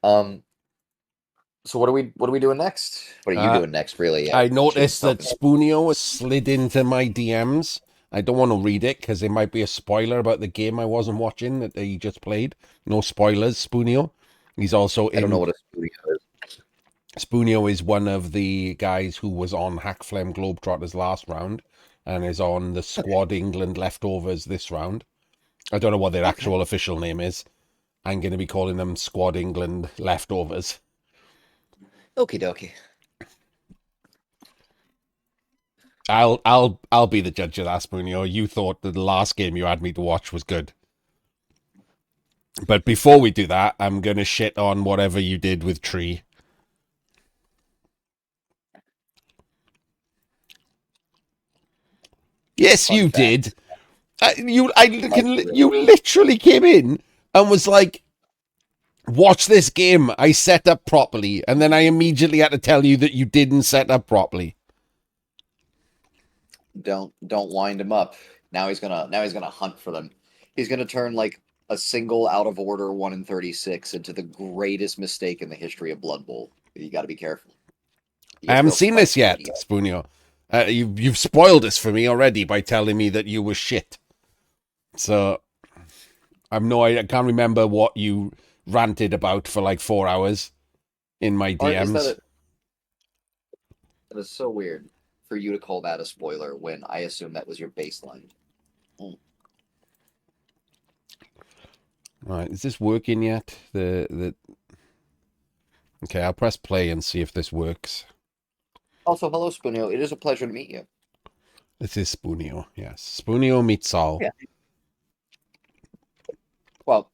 Um, so what are we doing next? What are you Uh, doing next, really? I Should noticed that talk about. Spoonio has slid into my DMs. I don't want to read it because it might be a spoiler about the game I wasn't watching that he just played. No spoilers, Spoonio. He's also I don't know in. what a studio is. Spoonio is one of the guys who was on Hakflem Globetrotters last round and is on the Okay. Squad England leftovers this round. I don't know what their Okay. actual official name is. I'm going to be calling them Squad England leftovers. Okie dokie. I'll be the judge of that, Spoonio. You thought that the last game you had me to watch was good. But before we do that, I'm gonna shit on whatever you did with Tree. Yes, Fun you did. fact. You literally came in and was like, "Watch this game. I set up properly," and then I immediately had to tell you that you didn't set up properly. Don't wind him up. Now he's gonna hunt for them. He's gonna turn like a single out of order 1 in 36 into the greatest mistake in the history of Blood Bowl. You got to be careful. He I gets haven't real seen this spicy when yet, he gets. Spoonio. You've spoiled this for me already by telling me that you were shit. So I can't remember what you ranted about for like 4 hours in my Art is DMs. that is so weird for you to call that a spoiler when I assume that was your baseline. Mm. All right, is this working yet? The Okay, I'll press play and see if this works. Also, hello, Spoonio. It is a pleasure to meet you. This is Spoonio. Yes, Spoonio meets all. Yeah. Well,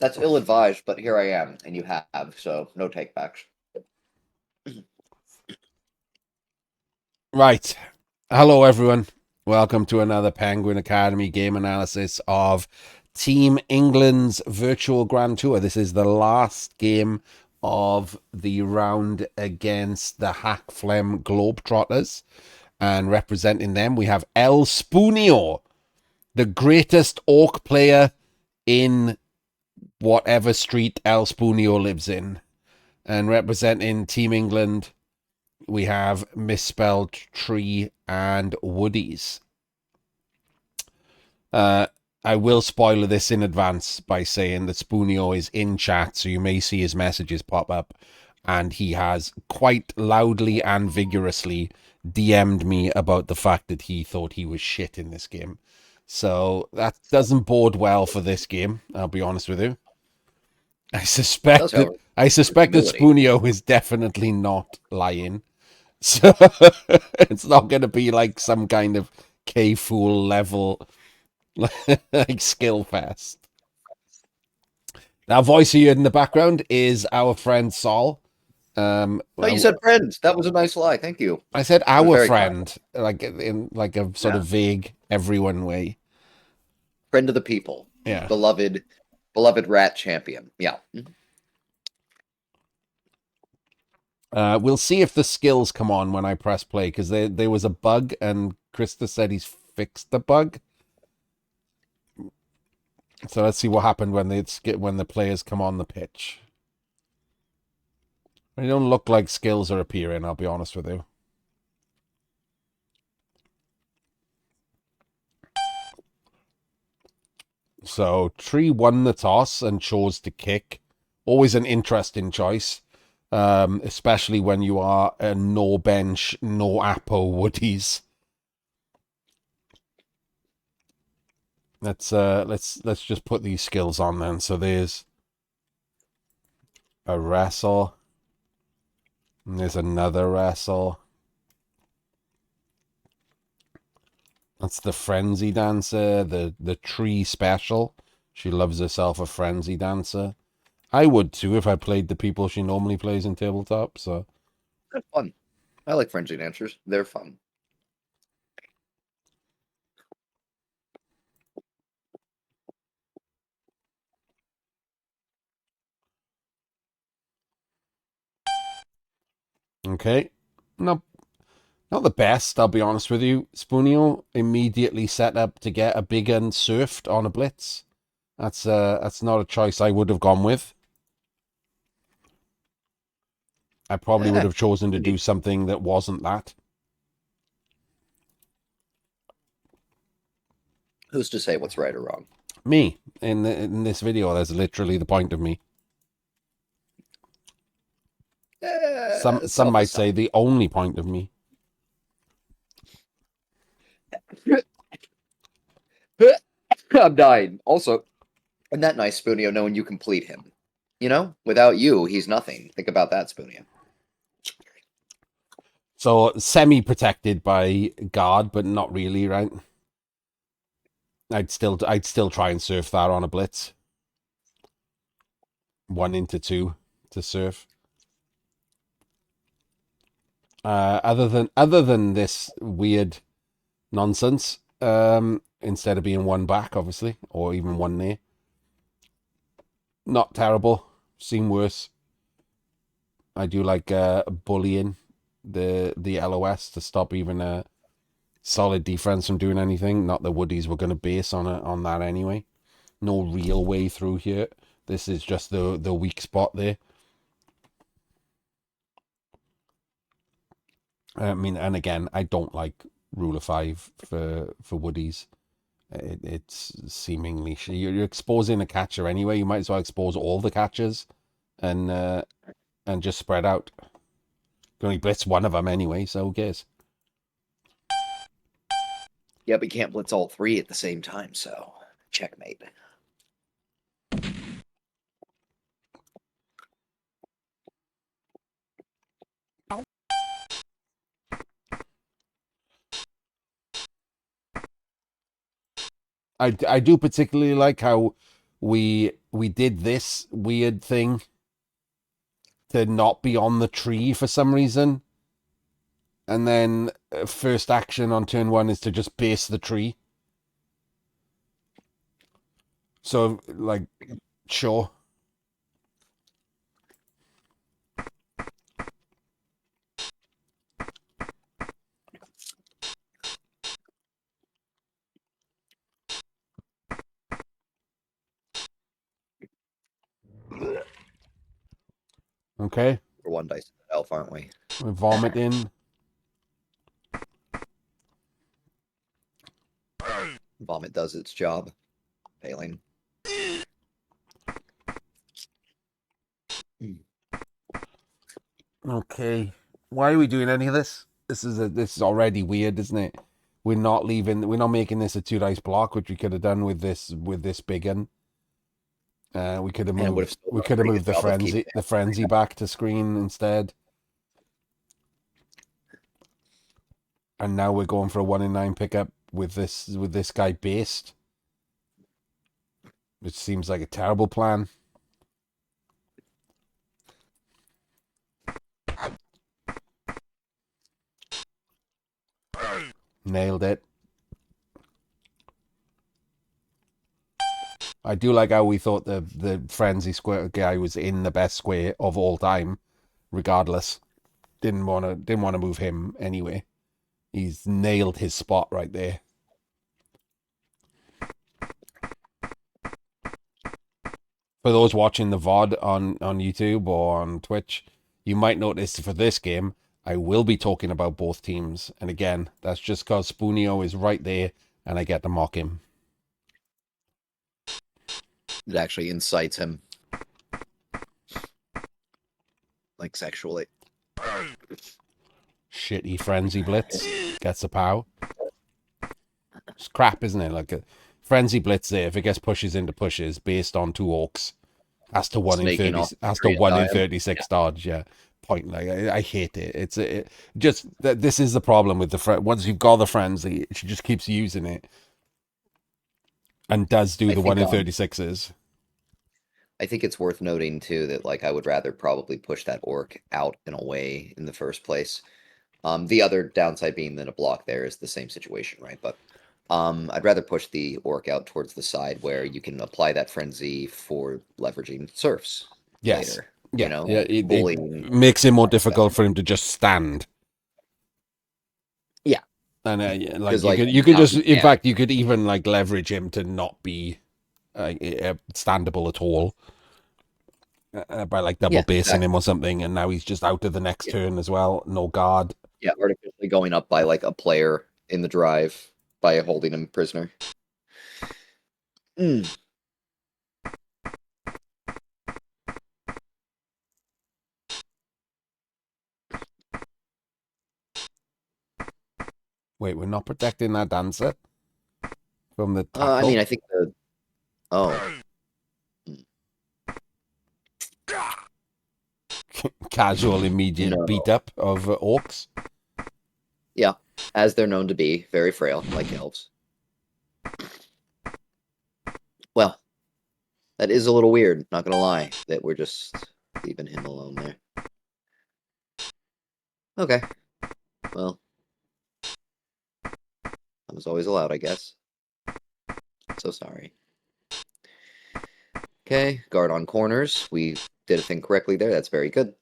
that's ill-advised, but here I am, and you have, so no takebacks. Right. Hello, everyone. Welcome to another Penguin Academy game analysis of Team England's virtual Grand Tour. This is the last game of the round against the Hakflem Globetrotters. And representing them, we have El Spoonio, the greatest orc player in whatever street El Spoonio lives in. And representing Team England, we have Misspelled Tree and Woodies. I will spoiler this in advance by saying that Spoonio is in chat, so you may see his messages pop up. And he has quite loudly and vigorously DM'd me about the fact that he thought he was shit in this game. So that doesn't bode well for this game, I'll be honest with you. I Does suspect that however I your suspect that humility. Spoonio is definitely not lying. So it's not going to be like some kind of K Fool level like skill fest. That voice you heard in the background is our friend Sol. Oh, you said friends. That was a nice lie. Thank you. I said That was our very kind. friend, like in like a sort Yeah. of vague everyone way. Friend of the people. Yeah. Beloved, beloved rat champion. Yeah. We'll see if the skills come on when I press play because there was a bug and Krista said he's fixed the bug. So let's see what happened when the players come on the pitch. They don't look like skills are appearing. I'll be honest with you. So Tree won the toss and chose to kick. Always an interesting choice, especially when you are a no bench, no Apo Woodies. Let's just put these skills on then. So there's a wrestle. And there's another wrestle. That's the frenzy dancer, the tree special. She loves herself a frenzy dancer. I would too if I played the people she normally plays in tabletop. So That's fun. I like frenzy dancers. They're fun. okay, not not the best. I'll be honest with you. Spoonio immediately set up to get a big un surfed on a blitz. That's not a choice I would have gone with. I probably would Eh, have chosen to do something that wasn't that. who's to say what's right or wrong? Me in this video, that's literally the point of me. Some might say Self-decided. the only point of me. I'm dying. Also, isn't that nice, Spoonio, knowing you complete him? You know, without you, he's nothing. Think about that, Spoonio. So semi-protected by guard, but not really, right? I'd still try and surf that on a blitz. 1 into 2 to surf. Other than this weird nonsense, instead of being one back, obviously, or even one near, not terrible. Seen worse. I do like bullying the LOS to stop even a solid defense from doing anything. Not the Woodies were going to base on that anyway. No real way through here. This is just the weak spot there. I mean, and again, I don't like rule of 5 for Woodies. It's seemingly you're exposing a catcher anyway. You might as well expose all the catchers and just spread out. You can only blitz one of them anyway, so who cares? Yeah, but you can't blitz all three at the same time, so checkmate. I do particularly like how we did this weird thing to not be on the tree for some reason, and then first action on turn 1 is to just base the tree. So like, sure. Okay, We're one dice elf, aren't we? we vomit in. Vomit does its job. Failing. Okay, why are we doing any of this? This is already weird, isn't it? We're not leaving. We're not making this a 2 dice block, which we could have done with this big one. We could have And it would moved. have still We done a could have pretty moved good job of keeping the frenzy back to screen instead. And now we're going for a 1 in 9 pickup with this guy based, which seems like a terrible plan. Nailed it. I do like how we thought the frenzy square guy was in the best square of all time, regardless. Didn't want to move him anyway. He's nailed his spot right there. For those watching the VOD on YouTube or on Twitch, you might notice for this game, I will be talking about both teams. And again, that's just because Spoonio is right there and I get to mock him. it actually incites him. Like sexually. Shitty frenzy blitz. Gets a pow. It's crap, isn't it? Like a frenzy blitz there, if it gets pushes into pushes based on 2 orcs, has to 1 in Snaking 30, off has to tree 1 in and 36 dodge. Yeah. Point. Like I hate it. Just that this is the problem with the once you've got the frenzy, she just keeps using it and does do I the 1 think in 36s. I think it's worth noting too that like I would rather probably push that orc out and away in the first place. The other downside being that a block there is the same situation, right? But I'd rather push the orc out towards the side where you can apply that frenzy for leveraging serfs Yes. later. You Yeah. know, Yeah. bullying. It makes it more difficult for him to just stand. Yeah, And yeah, like because like you could now just, he in can't. fact, you could even like leverage him to not be standable at all. by like double Yeah, basing him exactly. or something, and now he's just out of the next Yeah, turn as well. No guard. yeah, artificially going up by like a player in the drive by holding him prisoner. Mm. Wait, we're not protecting that dancer from the I mean, tackle. I think the oh, mm, Casual, immediate beat no, up of orcs. yeah, as they're known to be, very frail, like elves. Well, that is a little weird. Not gonna lie, that we're just leaving him alone there. Okay, well, I was always allowed, I guess. So sorry. Okay, guard on corners. We did a thing correctly there. That's very good.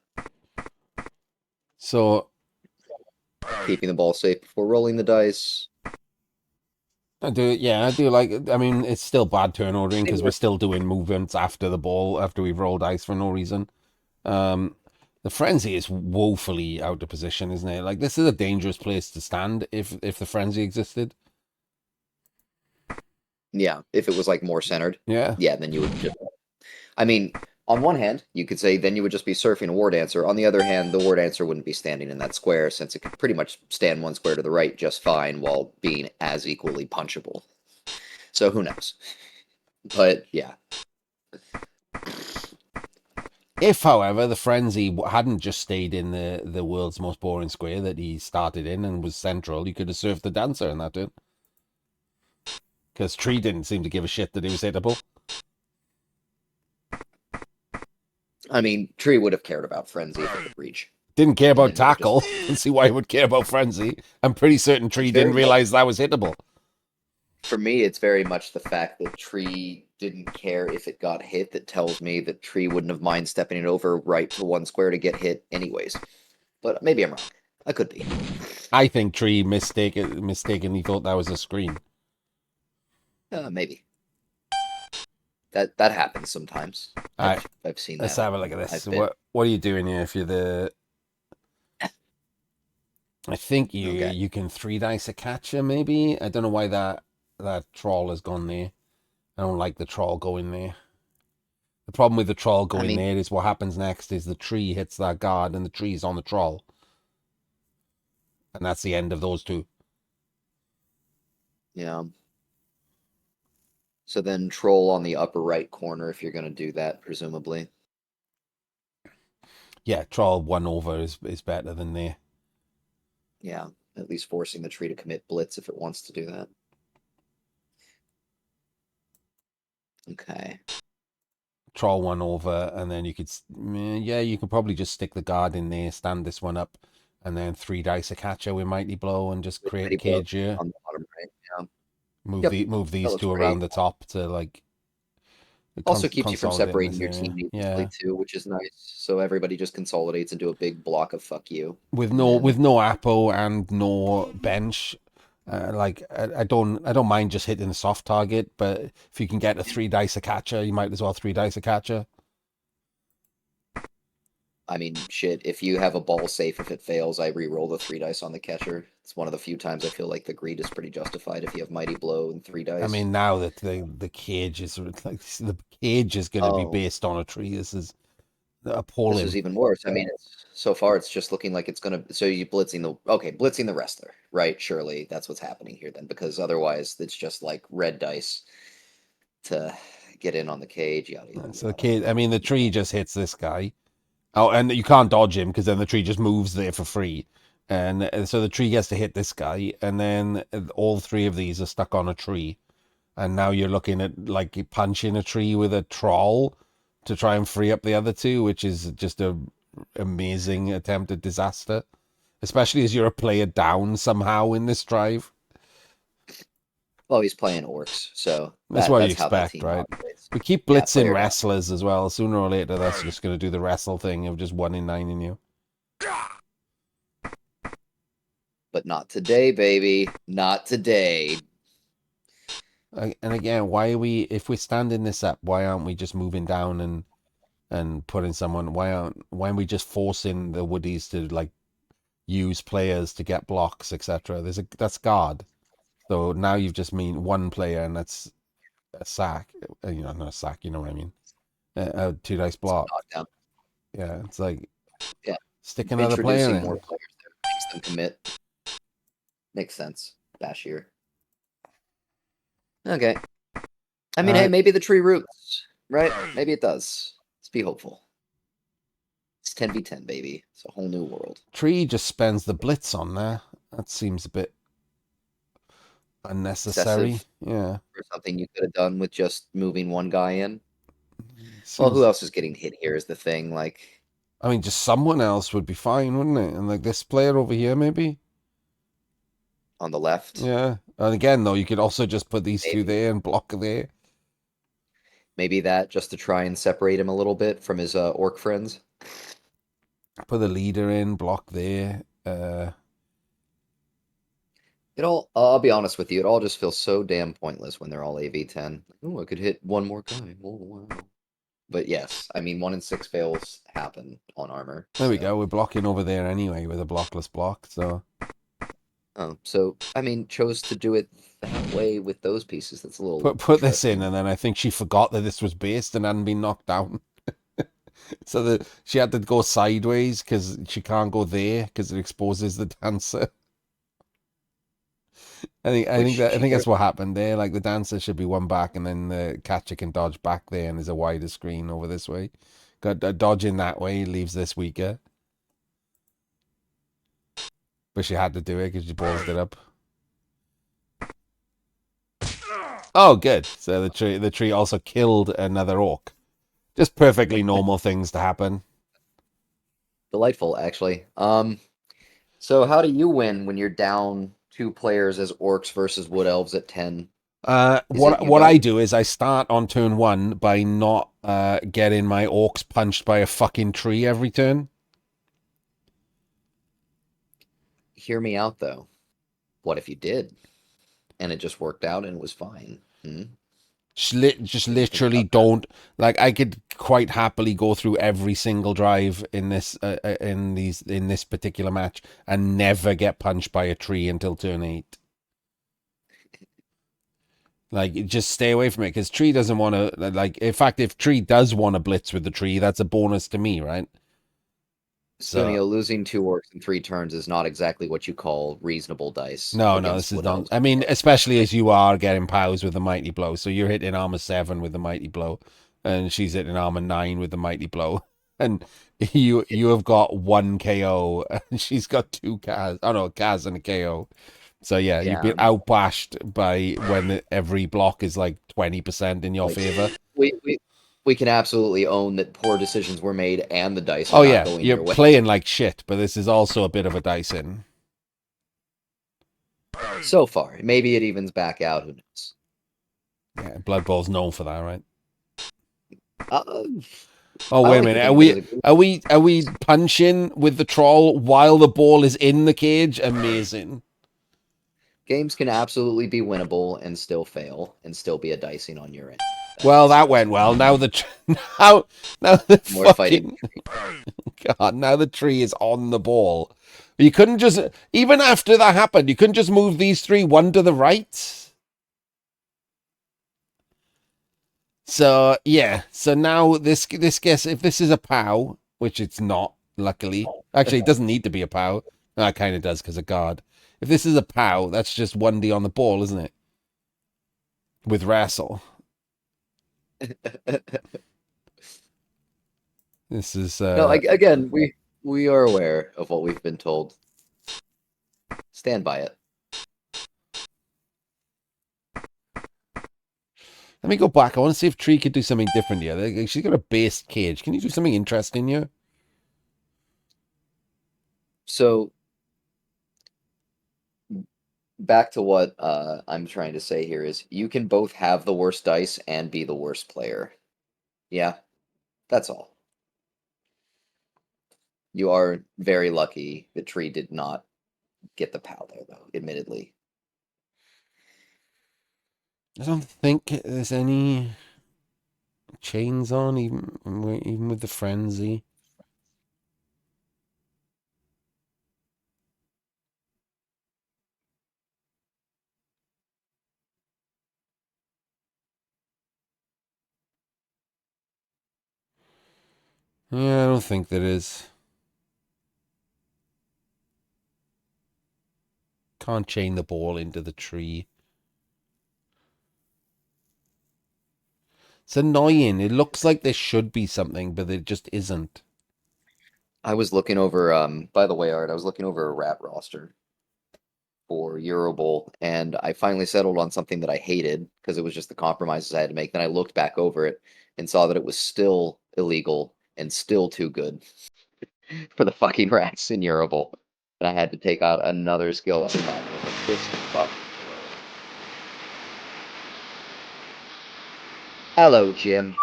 So Keeping the ball safe before rolling the dice. I do, yeah, I do like. I mean, it's still bad turn ordering They because we're were, still doing movements after the ball after we've rolled dice for no reason. Um, the frenzy is woefully out of position, isn't it? Like this is a dangerous place to stand if the frenzy existed. yeah, if it was like more centered, Yeah, yeah, then you would just. I mean, on one hand, you could say then you would just be surfing a war dancer. On the other hand, the war dancer wouldn't be standing in that square since it could pretty much stand one square to the right just fine while being as equally punchable. So who knows? But yeah, if, however, the frenzy hadn't just stayed in the world's most boring square that he started in and was central, you could have surfed the dancer in that turn. Because Tree didn't seem to give a shit that he was hittable. I mean, Tree would have cared about frenzy if it could reach, Didn't care and about then would have just. tackle. And see why he would care about frenzy. I'm pretty certain It's Tree very didn't much realize that was hittable. for me. It's very much the fact that Tree didn't care if it got hit that tells me that Tree wouldn't have mind stepping it over right to one square to get hit anyways. But maybe I'm wrong. I could be. I think Tree mistakenly thought that was a screen. Maybe that happens sometimes. All right, I've seen let's that. have a look at this. I've been What are you doing here? If you're the, I think okay. you can three dice a catcher. Maybe I don't know why that troll has gone there. I don't like the troll going there. The problem with the troll I going mean, there is what happens next is the tree hits that guard and the tree's on the troll, and that's the end of those two. yeah. So then troll on the upper right corner if you're going to do that, presumably. Yeah, troll one over is better than there. Yeah, at least forcing the tree to commit blitz if it wants to do that. Okay. Troll one over, and then you could, yeah, you could probably just stick the guard in there, stand this one up, and then three dice a catcher with mighty blow, and just With create a mighty blow cage here. on the bottom right. Yeah. Move That these looks two around great. the top to like Also keeps you from consolidate in separating this your area. team needlessly Yeah, too, which is nice. So everybody just consolidates into a big block of fuck you. with And then no Apo and no bench. Like I don't mind just hitting the soft target, but if you can get a three dice a catcher, you might as well three dice a catcher. I mean, shit, if you have a ball safe, if it fails, I re-roll the three dice on the catcher. It's one of the few times I feel like the greed is pretty justified if you have mighty blow and three I dice. mean, now that the cage is like the cage is going to be Oh, based on a tree. This is this is appalling. even worse. I mean, it's so far it's just looking like it's gonna. So you blitzing the okay, blitzing the wrestler, right? Surely that's what's happening here then, because otherwise it's just like red dice to get in on the cage. Yada yada So the yada. kid, I mean, the tree just hits this guy. Oh, and you can't dodge him because then the tree just moves there for free. And so the tree gets to hit this guy, and then all three of these are stuck on a tree. And now you're looking at like punching a tree with a troll to try and free up the other two, which is just a amazing attempt at disaster. Especially as you're a player down somehow in this drive. Well, he's playing orcs, so That's what you that's how that expect, team right? operates. We keep Yeah, blitzing player down. wrestlers as well. Sooner or later, that's just going to do the wrestle thing of just 1 in 9 in you. But not today, baby. Not today. And again, why are we, if we're standing this up, why aren't we just moving down and and putting someone. Why aren't we just forcing the woodies to like use players to get blocks, etc.? That's guard. So now you've just mean one player, and that's a sack. Not a sack. You know what I mean? A two dice It's a block. knockdown. Yeah, it's like Yeah, stick another player introducing more in. players there makes them commit. Makes sense. Bashir. Okay. I mean, hey, Uh, maybe the tree roots, right? Maybe it does. Let's be hopeful. It's 10v10, baby. It's a whole new world. Tree just spends the blitz on there. That seems a bit unnecessary. Excessive Yeah, for something you could have done with just moving one guy in. Well, who seems. else is getting hit here is the thing. Like, I mean, just someone else would be fine, wouldn't it? And like this player over here, maybe. on the left, Yeah. And again, though, you could also just put these two maybe. there and block there. Maybe that just to try and separate him a little bit from his orc friends. Put the leader in, block there. I'll be honest with you, it all just feels so damn pointless when they're all AV10. Oh, I could hit one more guy. Oh, wow. But yes, I mean, 1 in 6 fails happen on armor. There we So, go. We're blocking over there anyway with a blockless block. So I mean, chose to do it that way with those pieces. That's a little put this in, interesting. and then I think she forgot that this was based and hadn't been knocked down. So that she had to go sideways because she can't go there because it exposes the dancer. Which I she think could that's have. what happened there. Like the dancer should be one back, and then the catcher can dodge back there, and there's a wider screen over this way. Got dodging that way leaves this weaker, but she had to do it because she ballsed it up. Oh, good. So the tree also killed another orc. Just perfectly normal things to happen. Delightful, actually. So how do you win when you're down 2 players as orcs versus wood elves at 10? Is it What I do is I start on turn one by not getting my orcs punched by a fucking tree every turn. Hear me out though. What if you did and it just worked out and it was fine? Hmm? Just What do you think literally about that? don't like. I could quite happily go through every single drive in this particular match and never get punched by a tree until turn 8. Like, just stay away from it because tree doesn't want to. Like, in fact, if tree does want to blitz with the tree, that's a bonus to me, right? So Sunio, losing 2 orcs in 3 turns is not exactly what you call reasonable dice no, this against is wood not. elves. I mean, especially as you are getting powers with the mighty blow, so you're hitting armor 7 with the mighty blow, and she's hitting armor 9 with the mighty blow, and you have got 1 KO, and she's got 2 Kaz. Oh no, Kaz and a KO. So yeah, you've Yeah, been outbashed by when every block is like 20% in your like favor. we can absolutely own that poor decisions were made and the dice are Oh not yeah, going you're your way. playing like shit, but this is also a bit of a dice in. So far, maybe it evens back out. Who knows? Yeah, Blood Bowl's known for that, right? Uh, Oh I wait a like to minute, think of it as a good. are we punching with the troll while the ball is in the cage? Amazing. Games can absolutely be winnable and still fail and still be a dicing on your end. Well, That's that went well. Now now the more fighting. fucking God, now the tree is on the ball. You couldn't just even after that happened, you couldn't just move these three one to the right. So yeah, so now this guess if this is a POW, which it's not, luckily. Actually, it doesn't need to be a POW. No, it kind of does because of guard. If this is a POW, that's just 1D on the ball, isn't it? With wrestle. This is No, again, we are aware of what we've been told. Stand by it. let me go back. I want to see if Tree could do something different here. She's got a based cage. Can you do something interesting here? So back to what I'm trying to say here is you can both have the worst dice and be the worst player. Yeah, that's all. You are very lucky that Tree did not get the POW there, though, admittedly. I don't think there's any. Chains on, even with the frenzy. Yeah, I don't think there is. Can't chain the ball into the tree. It's annoying. It looks like there should be something, but it just isn't. I was looking over, by the way, Art, I was looking over a rat roster for Euro Bowl, and I finally settled on something that I hated because it was just the compromises I had to make. Then I looked back over it and saw that it was still illegal and still too good for the fucking rats in Euro Bowl. And I had to take out another skill. I was like, this fuck. Hello, Jim.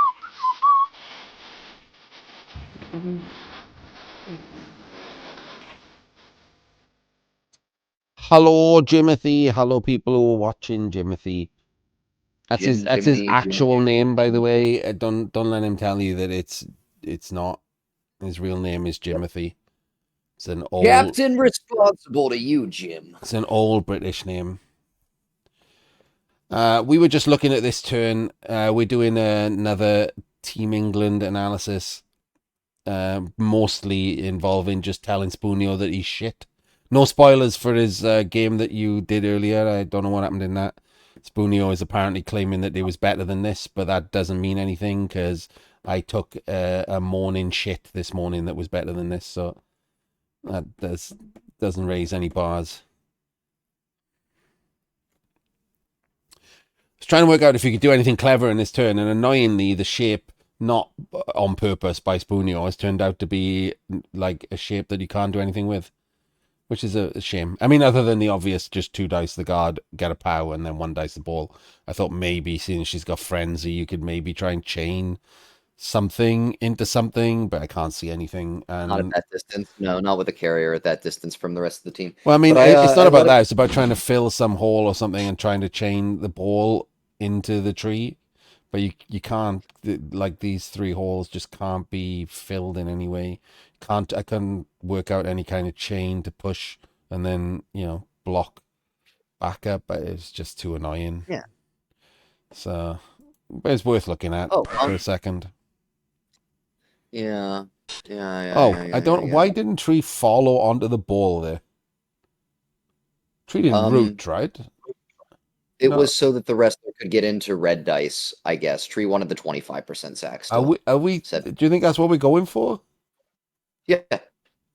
Hello, Jimothy. Hello, people who are watching Jimothy. Jim, That's his Jiminy, Jim, actual Jim, name, by the Jim. way. Don't let him tell you that it's not. His real name is Yep. Jimothy. It's an old Captain responsible to you, Jim. it's an old British name. We were just looking at this turn. We're doing another Team England analysis, mostly involving just telling Spoonio that he's shit. No spoilers for his game that you did earlier. I don't know what happened in that. Spoonio is apparently claiming that it was better than this, but that doesn't mean anything because I took a morning shit this morning that was better than this, so doesn't raise any bars. I was trying to work out if you could do anything clever in this turn, and annoyingly, the shape, not on purpose by Spoonio, has turned out to be like a shape that you can't do anything with, which is a shame. I mean, other than the obvious, just two dice the guard, get a power, and then one dice the ball. I thought maybe, seeing she's got frenzy, you could maybe try and chain something into something, but I can't see anything. Not at And that distance. No, not with a carrier at that distance from the rest of the team. well, I mean, But it's not I about let it. that. It's about trying to fill some hole or something and trying to chain the ball into the tree. But you can't, like, these three holes just can't be filled in any way. Can't I couldn't work out any kind of chain to push and then block back up, but it's just too annoying. Yeah. So, but it's worth looking at Oh, for a second. yeah, yeah, yeah, Oh, yeah, I yeah, yeah, don't. yeah. Why didn't tree follow onto the ball there? Tree didn't Um, root, right? it No. was so that the wrestler could get into red dice, I guess. Tree wanted the 25% sack Are still. we? Are we? Said, Do you think that's what we're going for? yeah,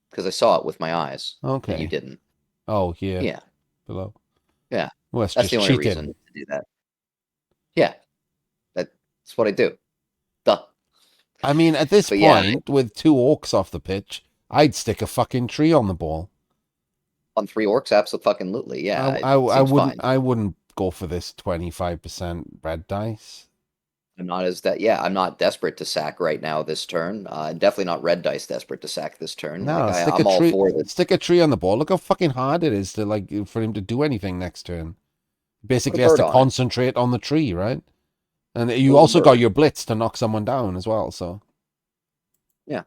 because I saw it with my eyes, and you Okay. didn't. Oh, here Yeah, below. yeah. Well, that's That's the just only reason cheating. to do that. Yeah, that's what I do. Duh. I mean, at this But yeah, point, with two orcs off the pitch, I'd stick a fucking tree on the ball. on three orcs, absolutely. Yeah, it I seems wouldn't. fine. I wouldn't go for this 25% red dice. I'm not as that. Yeah, I'm not desperate to sack right now this turn. Definitely not red dice desperate to sack this turn. Like No, stick a I'm all tree. for this. Stick a tree on the ball. Look how fucking hard it is to for him to do anything next turn. Put a Basically, has bird to on it. concentrate on the tree, right? And A you little also got bird. your blitz to knock someone down as well. So Yeah,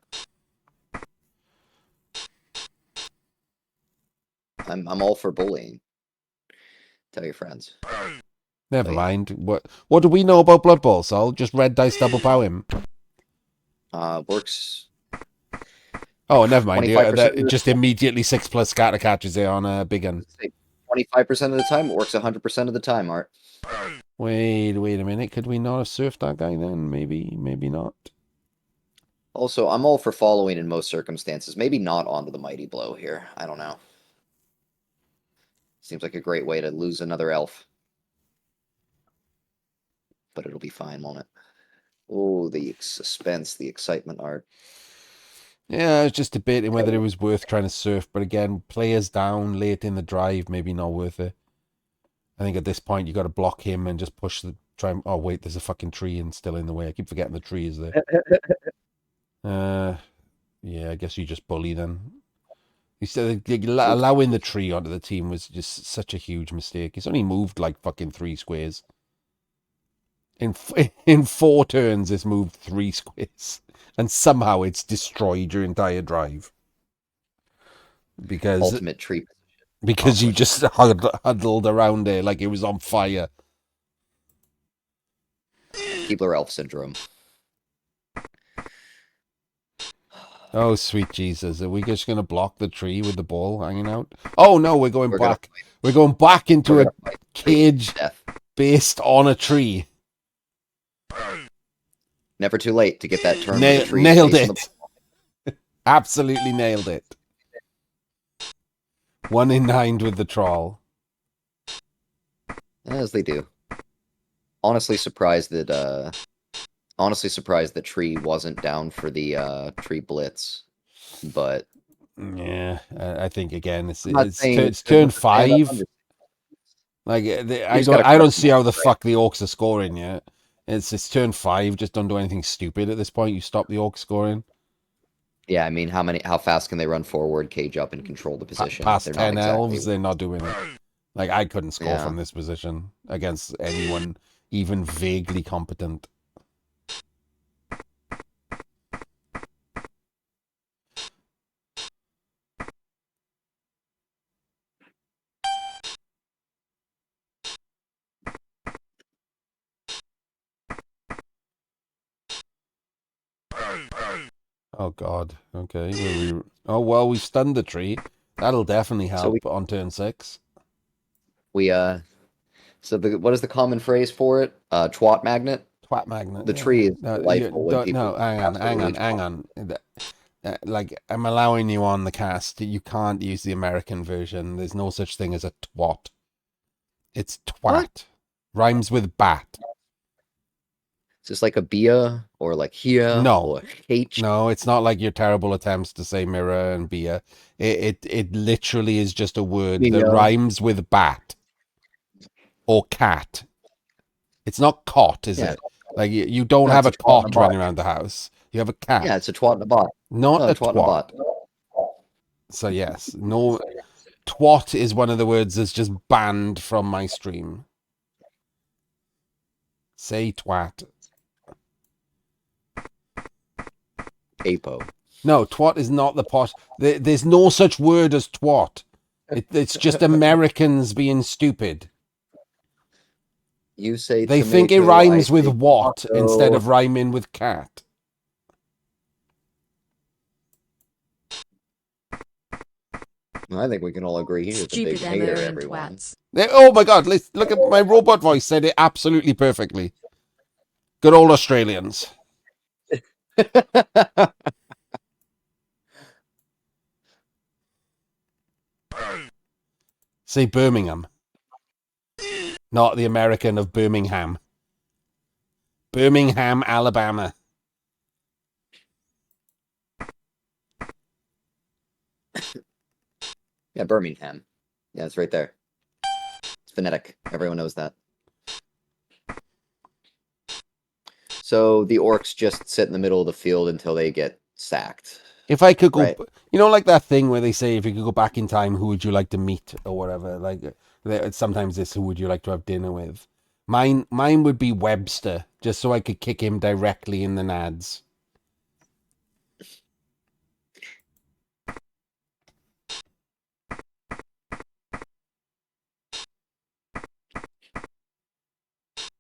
I'm all for bullying. Tell your friends. never But yeah, mind. What do we know about Blood Bowl? So I'll just red dice double power him. works Oh, never mind. 25% That of just immediately 6+ scatter catches there on a big one. the 25% of the time. It works 100% of the time. Art. Wait a minute. Could we not have surfed that guy then? Maybe not. Also, I'm all for following in most circumstances. Maybe not onto the mighty blow here. I don't know. Seems like a great way to lose another elf. But it'll be fine, won't it? Oh, the suspense, the excitement, Art. Yeah, I was just debating whether it was worth trying to surf, but again, players down late in the drive, maybe not worth it. I think at this point you got to block him and just push the try. Oh wait, there's a fucking tree and still in the way. I keep forgetting the tree is there. Uh, yeah, I guess you just bully then. You said allowing the tree onto the team was just such a huge mistake. He's only moved like fucking 3 squares. In 4 turns, it's moved 3 squares, and somehow it's destroyed your entire drive because Ultimate tree you accomplished. just huddled around it like it was on fire. Keebler Elf syndrome. Oh, sweet Jesus. Are we just going to block the tree with the ball hanging out? Oh, no, we're going We're gonna back. We're going back we're into a gonna fight tree cage to death. based on a tree. Never too late to get that turn where the tree is Nailed facing the. it. Absolutely nailed it. 1 in 9 with the troll. As they do. Honestly surprised that tree wasn't down for the tree blitz. But Yeah, I think again I'm not saying it's there's turn nothing bad about 5. under. Like You just gotta I don't crush them see how all, the right? fuck the Orcs are scoring yet. It's turn 5. Just don't do anything stupid at this point. You stop the Orcs scoring. Yeah, I mean, how fast can they run forward, cage up, and control the position? Past They're not 10 exactly. elves, they're not doing it. Like I couldn't score Yeah. from this position against anyone even vaguely competent. Oh god. Okay. Oh well, we've stunned the tree. That'll definitely So help on turn 6. we so the what is the common phrase for it? Twat magnet. Twat magnet. The Yeah. tree is No, you delightful when don't. people No, hang on, hang absolutely on, hang twat. on. Like I'm allowing you on the cast. You can't use the American version. There's no such thing as a twat. It's What? twat. Rhymes with bat. Is this like a bia or like here No, or h? no, it's not like your terrible attempts to say mirror and beer. It literally is just a word that Bia. rhymes with bat or cat. It's not cot, is Yeah. it? Like you don't No, have it's a a twat and a cot bot. running around the house. You have a cat, Yeah, it's a twat and a bot. not No, a twat and a twat. bot. So yes, no, twat is one of the words that's just banned from my stream. Say twat. Apo. No, twat is not the pot. There's no such word as twat. It's just Americans being stupid. You say They think it tomato, I rhymes with say what instead tomato. of rhyming with cat. I think we can all agree he's a big Stupid Emma hater, and everyone. twats. Oh my god, look at my robot voice said it absolutely perfectly. Good old Australians. Say Birmingham, not the American of Birmingham. Birmingham, Alabama. Yeah, Birmingham. Yeah, it's right there. It's phonetic. Everyone knows that. So the orcs just sit in the middle of the field until they get sacked. If I could go, Right. like that thing where they say, if you could go back in time, who would you like to meet or whatever? Like, sometimes it's who would you like to have dinner with? Mine would be Webster, just so I could kick him directly in the nads.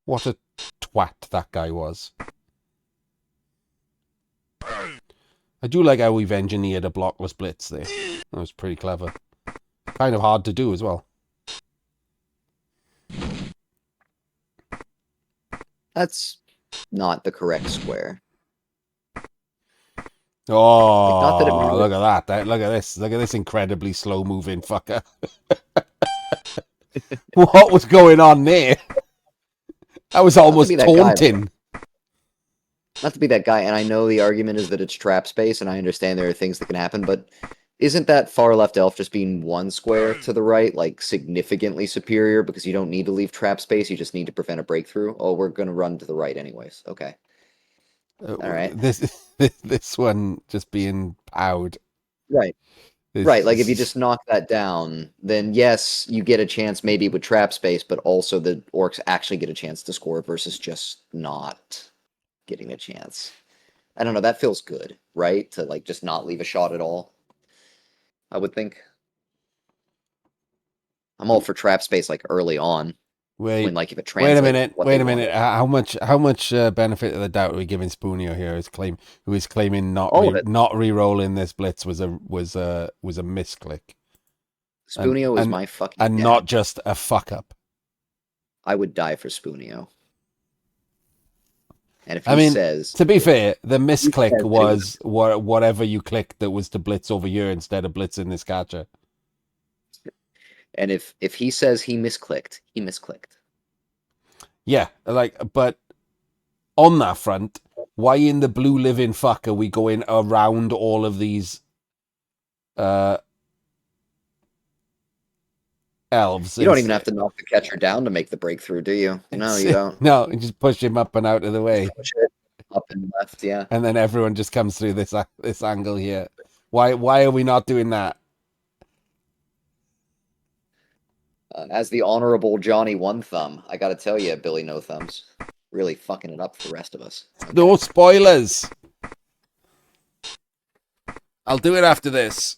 What a twat that guy was. I do like how we've engineered a blockless blitz there. That was pretty clever. Kind of hard to do as well. That's not the correct square. Oh, Not that it matters. look at that. Look at this. Look at this incredibly slow moving fucker. What was going on there? I was almost taunting. Not to be that guy, and I know the argument is that it's trap space, and I understand there are things that can happen, but isn't that far left elf just being one square to the right, like, significantly superior because you don't need to leave trap space, you just need to prevent a breakthrough? Oh, we're going to run to the right anyways. Okay. All right. This one just being powed. Right. Right, like if you just knock that down, then yes, you get a chance maybe with trap space, but also the orcs actually get a chance to score versus just not getting a chance. I don't know, that feels good, right? To like just not leave a shot at all. I would think. I'm all for trap space like early on when Wait, like if it wait a translates minute, what they wait a minute. wanted. How much benefit of the doubt are we giving Spoonio here? Who is claiming All of it. not re-rolling this blitz was a misclick, and Spoonio is and my fucking and dad. not just a fuck up. I would die for Spoonio. And if I he mean, says to be fair, the he misclick says that was whatever you clicked that was to blitz over here instead of blitzing this catcher. and if he says he misclicked, he misclicked. Yeah, like, but on that front, why in the blue living fuck are we going around all of these uh elves? You don't even have to knock the catcher down to make the breakthrough, do you? No, you don't. No, you just push him up and out of the way, Push it up and left, yeah. and then everyone just comes through this angle here. Why are we not doing that? As the honorable Johnny One Thumb, I gotta tell you, Billy No Thumbs, really fucking it up for the rest of us. Okay. No spoilers. I'll do it after this.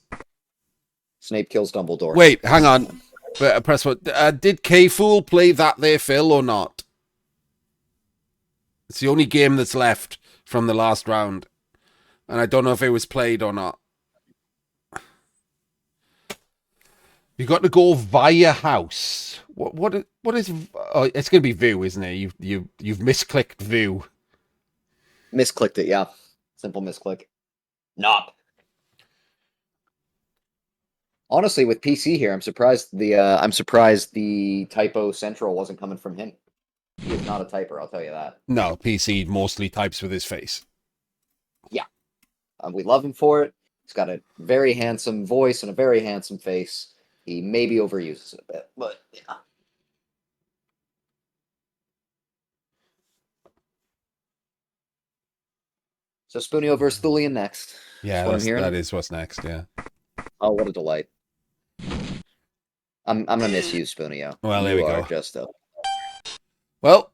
Snape kills Dumbledore. Wait, hang on. Press what? Did K-Fool play that there, Phil, or not? It's the only game that's left from the last round, and I don't know if it was played or not. You got to go via house. What is? Oh, it's gonna be view, isn't it? You've misclicked view. Misclicked it, yeah. Simple misclick. Nop. Honestly, with PC here, I'm surprised the typo central wasn't coming from him. He is not a typer, I'll tell you that. No, PC mostly types with his face. Yeah. We love him for it. He's got a very handsome voice and a very handsome face. He maybe overuses it a bit, but yeah. So Spoonio versus Thulian next. Yeah, That's what I'm hearing. that is what's next. Yeah. Oh, what a delight. I'm gonna miss you, Spoonio. Well, there we You are go. just a Well,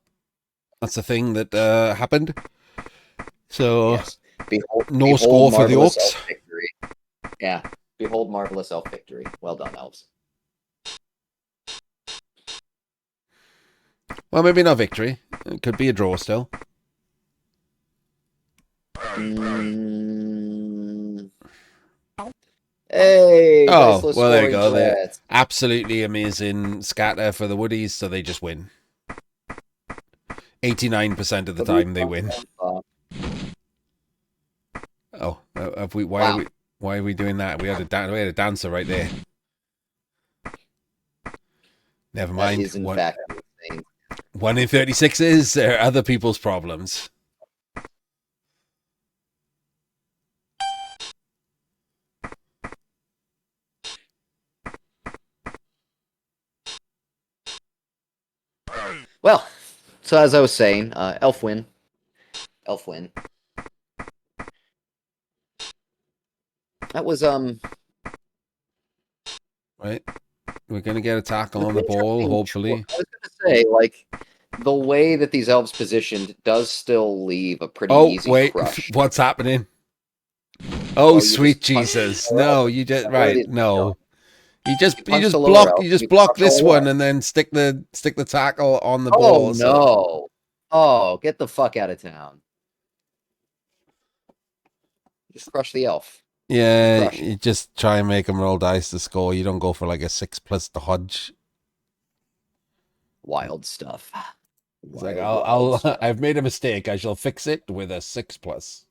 that's the thing that happened. So yes. Behold, no score for the marvelous Orcs. elf victory. Yeah. Behold marvelous elf victory. Well done, elves. Well, maybe not victory. It could be a draw still. Hey, Oh, diceless well, there you scoring go. They're threats. absolutely amazing scatter for the Woodies, so they just win. 89% of the time they win. Oh, have we? Why are we doing that? We had a dancer right there. Never mind. That is in fact insane. 1 in 36 is there are other people's problems. Well, so as I was saying, elf win. Elf win. That was Right? We're gonna get a tackle on the ball, hopefully. I was gonna say, like, the way that these elves positioned does still leave a pretty Oh, easy wait, crush. what's happening? Oh, you sweet just Jesus! No, you just What right. is No, you just punch the lower elf, block you block crush all this the one elves. and then stick the tackle on the Oh ball. So no! Oh, get the fuck out of town! Just crush the elf. yeah, Crush. you just try and make them roll dice to score. You don't go for like a 6+ dodge. Wild stuff. It's like Wild stuff. I've made a mistake. I shall fix it with a 6+.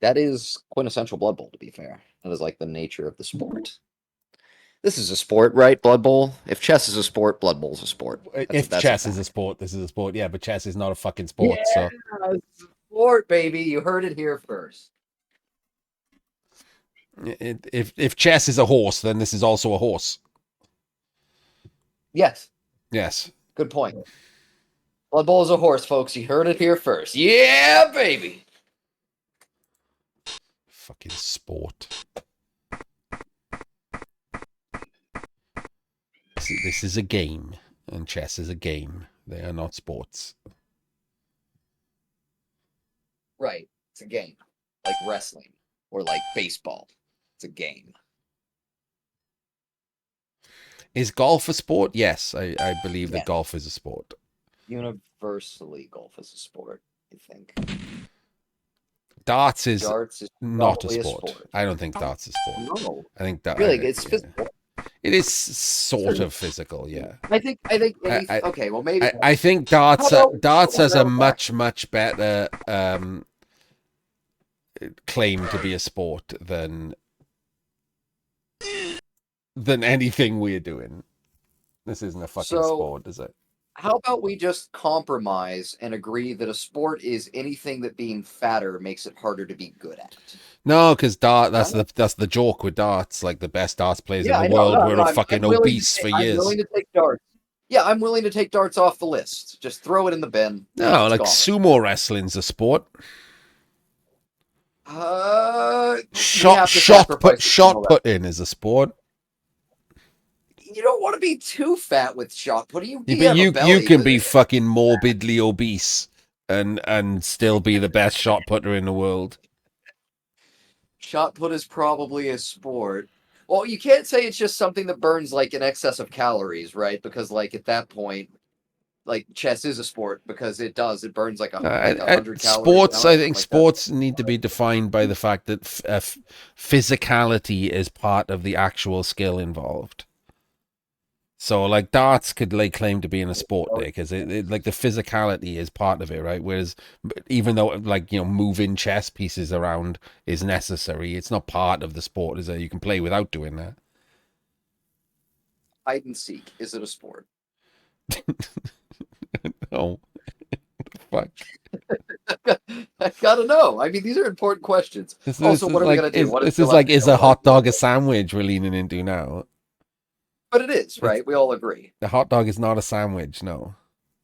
That is quintessential Blood Bowl, to be fair. That is like the nature of the sport. This is a sport, right? Blood Bowl. If chess is a sport, Blood Bowl's a sport. If chess is a sport, this is a sport. Yeah, but chess is not a fucking sport. Yeah, So it's a sport, baby. You heard it here first. if chess is a horse, then this is also a horse. Yes. Yes. Good point. Blood Bowl is a horse, folks. You heard it here first. Yeah, baby. Fucking sport. This is a game, and chess is a game. They are not sports. Right. It's a game. Like wrestling or like baseball. It's a game. Is golf a sport? Yes, I believe that Yeah. golf is a sport. Universally, golf is a sport, I think. Darts is Darts is not a probably sport. I don't think darts is a sport. No. I think that Really, it's physical. it is sort of physical. Yeah. I think I okay, well maybe I think How about darts has a short much better claim to be a sport than anything we're doing. This isn't a fucking sport, is it? how about we just compromise and agree that a sport is anything that being fatter makes it harder to be good at? No, because that's the joke with darts. Like the best darts players in the world were fucking obese for years. I'm willing to take darts. Yeah, I'm willing to take darts off the list. Just throw it in the bin. No, like sumo wrestling's a sport. Shot putting is a sport. You don't want to be too fat with shot putting. You can be fucking morbidly obese and still be the best shot putter in the world. Shot put is probably a sport. Well, you can't say it's just something that burns like in excess of calories, right? Because like at that point, like chess is a sport because it burns like 100 calories. Sports, I think sports need to be defined by the fact that physicality is part of the actual skill involved. So like darts could like claim to be in a sport there because it like the physicality is part of it, right? Whereas even though like moving chess pieces around is necessary, it's not part of the sport. Is that you can play without doing that. Hide and seek, is it a sport? No. Fuck. I gotta know. I mean, these are important questions. Also, what are we gonna do? This is like, is a hot dog a sandwich we're leaning into now? But it is, right? We all agree. The hot dog is not a sandwich, no.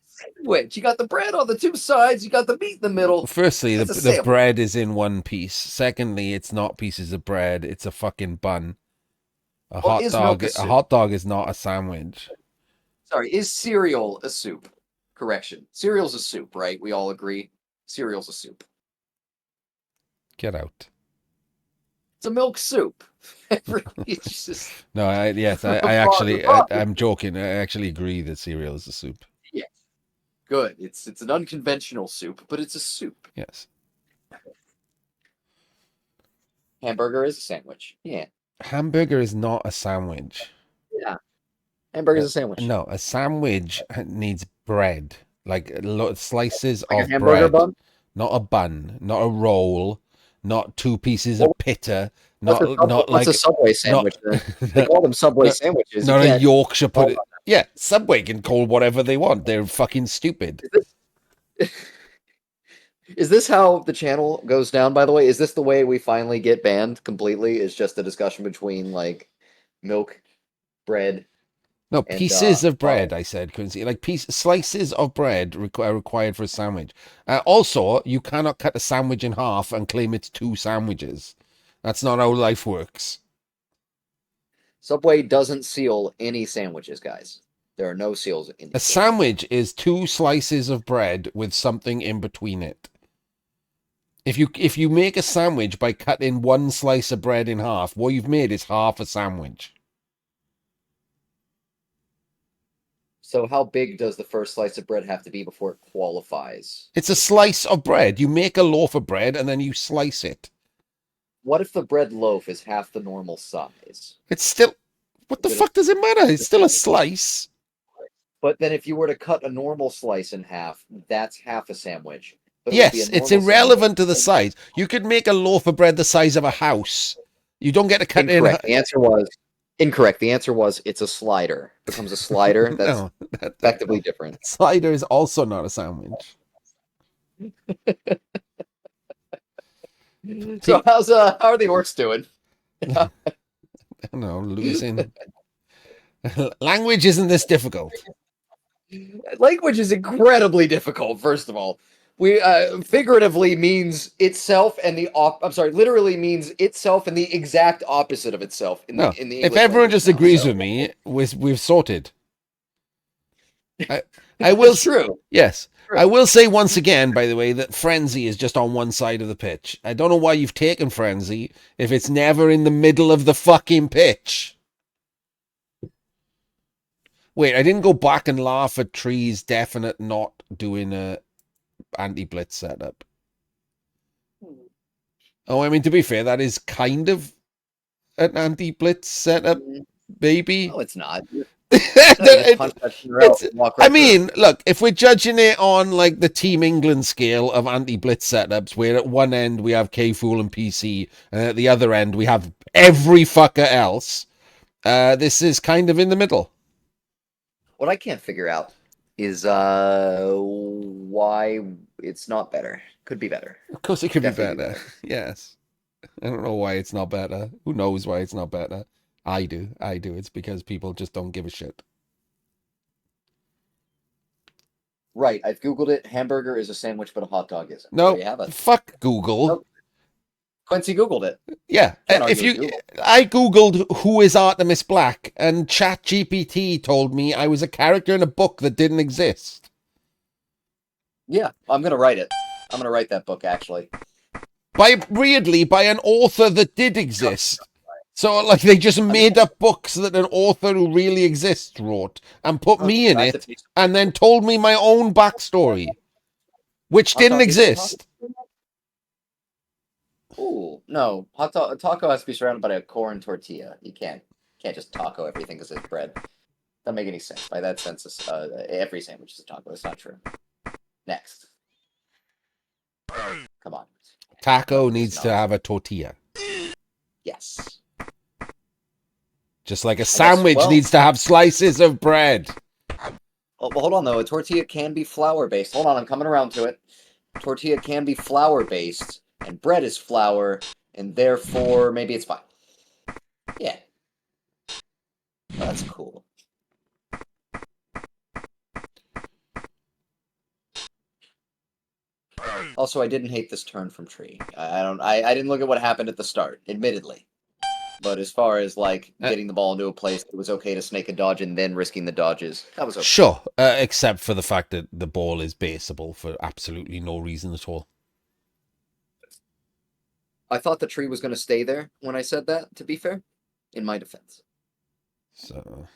Sandwich. You got the bread on the two sides. You got the meat in the middle. Firstly, the bread is in one piece. Secondly, it's not pieces of bread. It's a fucking bun. A hot dog is not a sandwich. Sorry, is cereal a soup? Correction. Cereal's a soup, right? We all agree. Cereal's a soup. Get out. It's a milk soup. It's just... No, I'm joking. I actually agree that cereal is a soup. Yes. Good. It's an unconventional soup, but it's a soup. Yes. Hamburger is a sandwich. Yeah. Hamburger is not a sandwich. Yeah. Hamburger is a sandwich. No, a sandwich needs bread, like slices like of a hamburger bread, bun? Not a bun, not a roll, not two pieces of pita, not what's a Subway sandwich? They call them Subway sandwiches. Not a Yorkshire pudding. Yeah, Subway can call whatever they want. They're fucking stupid. Is this how the channel goes down, by the way? Is this the way we finally get banned completely? Is just a discussion between, like, milk, bread... No, pieces of bread, I said, couldn't see. Like slices of bread required for a sandwich. Also, you cannot cut a sandwich in half and claim it's two sandwiches. That's not how life works. Subway doesn't seal any sandwiches, guys. There are no seals in a sandwich is two slices of bread with something in between it. If you make a sandwich by cutting one slice of bread in half, what you've made is half a sandwich. So how big does the first slice of bread have to be before it qualifies? It's a slice of bread. You make a loaf of bread and then you slice it. What if the bread loaf is half the normal size? It's still... What the fuck does it matter? It's still a slice. But then if you were to cut a normal slice in half, that's half a sandwich. But yes, it's irrelevant to the size. You could make a loaf of bread the size of a house. You don't get to cut in... The answer was... Incorrect. The answer was it's a slider. It becomes a slider. That's effectively different. Slider is also not a sandwich. So how are the orcs doing? I don't know, losing. Language isn't this difficult. Language is incredibly difficult, first of all. We figuratively means itself and the I'm sorry, literally means itself and the exact opposite of itself in the No, if English everyone language just now. agrees So with me, we've sorted. I, I will. it's true. Yes, True. I will say once again, by the way, that Frenzy is just on one side of the pitch. I don't know why you've taken Frenzy if it's never in the middle of the fucking pitch. Wait, I didn't go back and laugh at Tree's definite not doing a anti-blitz setup. Oh, I mean, to be fair, that is kind of an anti-blitz setup, maybe. No, it's not. No, you just punch It- that thing out and walk I right through. mean, look, if we're judging it on like the Team England scale of anti-blitz setups, where at one end we have K-Fool and PC, and at the other end we have every fucker else, this is kind of in the middle. What I can't figure out is why it's not better. Could be better. Of course, it could Definitely be be better. better. Yes. I don't know why it's not better. Who knows why it's not better? I do. I do. It's because people just don't give a shit. Right, I've Googled it. Hamburger is a sandwich, but a hot dog isn't. There No, you have it. fuck Google. Nope. Quincy Googled it. Yeah, Can't if argue with you, Google. I googled who is Artemis Black, and ChatGPT told me I was a character in a book that didn't exist. Yeah, I'm gonna write it. I'm gonna write that book actually. Weirdly, by an author that did exist. So, like, they just made up books that an author who really exists wrote and put me in it, and then told me my own backstory, which didn't exist. Ooh, no. Taco has to be surrounded by a corn tortilla. You can't just taco everything because it's bread. Doesn't make any sense. By that sense, every sandwich is a taco. It's not true. Next. Come on. Taco needs to have a tortilla. Yes. Just like a sandwich well, needs to have slices of bread. well, hold on, though. A tortilla can be flour-based. Hold on, I'm coming around to it. Tortilla can be flour-based, and bread is flour, and therefore, maybe it's fine. Yeah. Well, that's cool. Also, I didn't hate this turn from Tree. I didn't look at what happened at the start, admittedly. But as far as like getting the ball into a place that was okay to snake a dodge and then risking the dodges, that was okay. Sure, except for the fact that the ball is baseable for absolutely no reason at all. I thought the tree was going to stay there when I said that, to be fair, in my defense. So,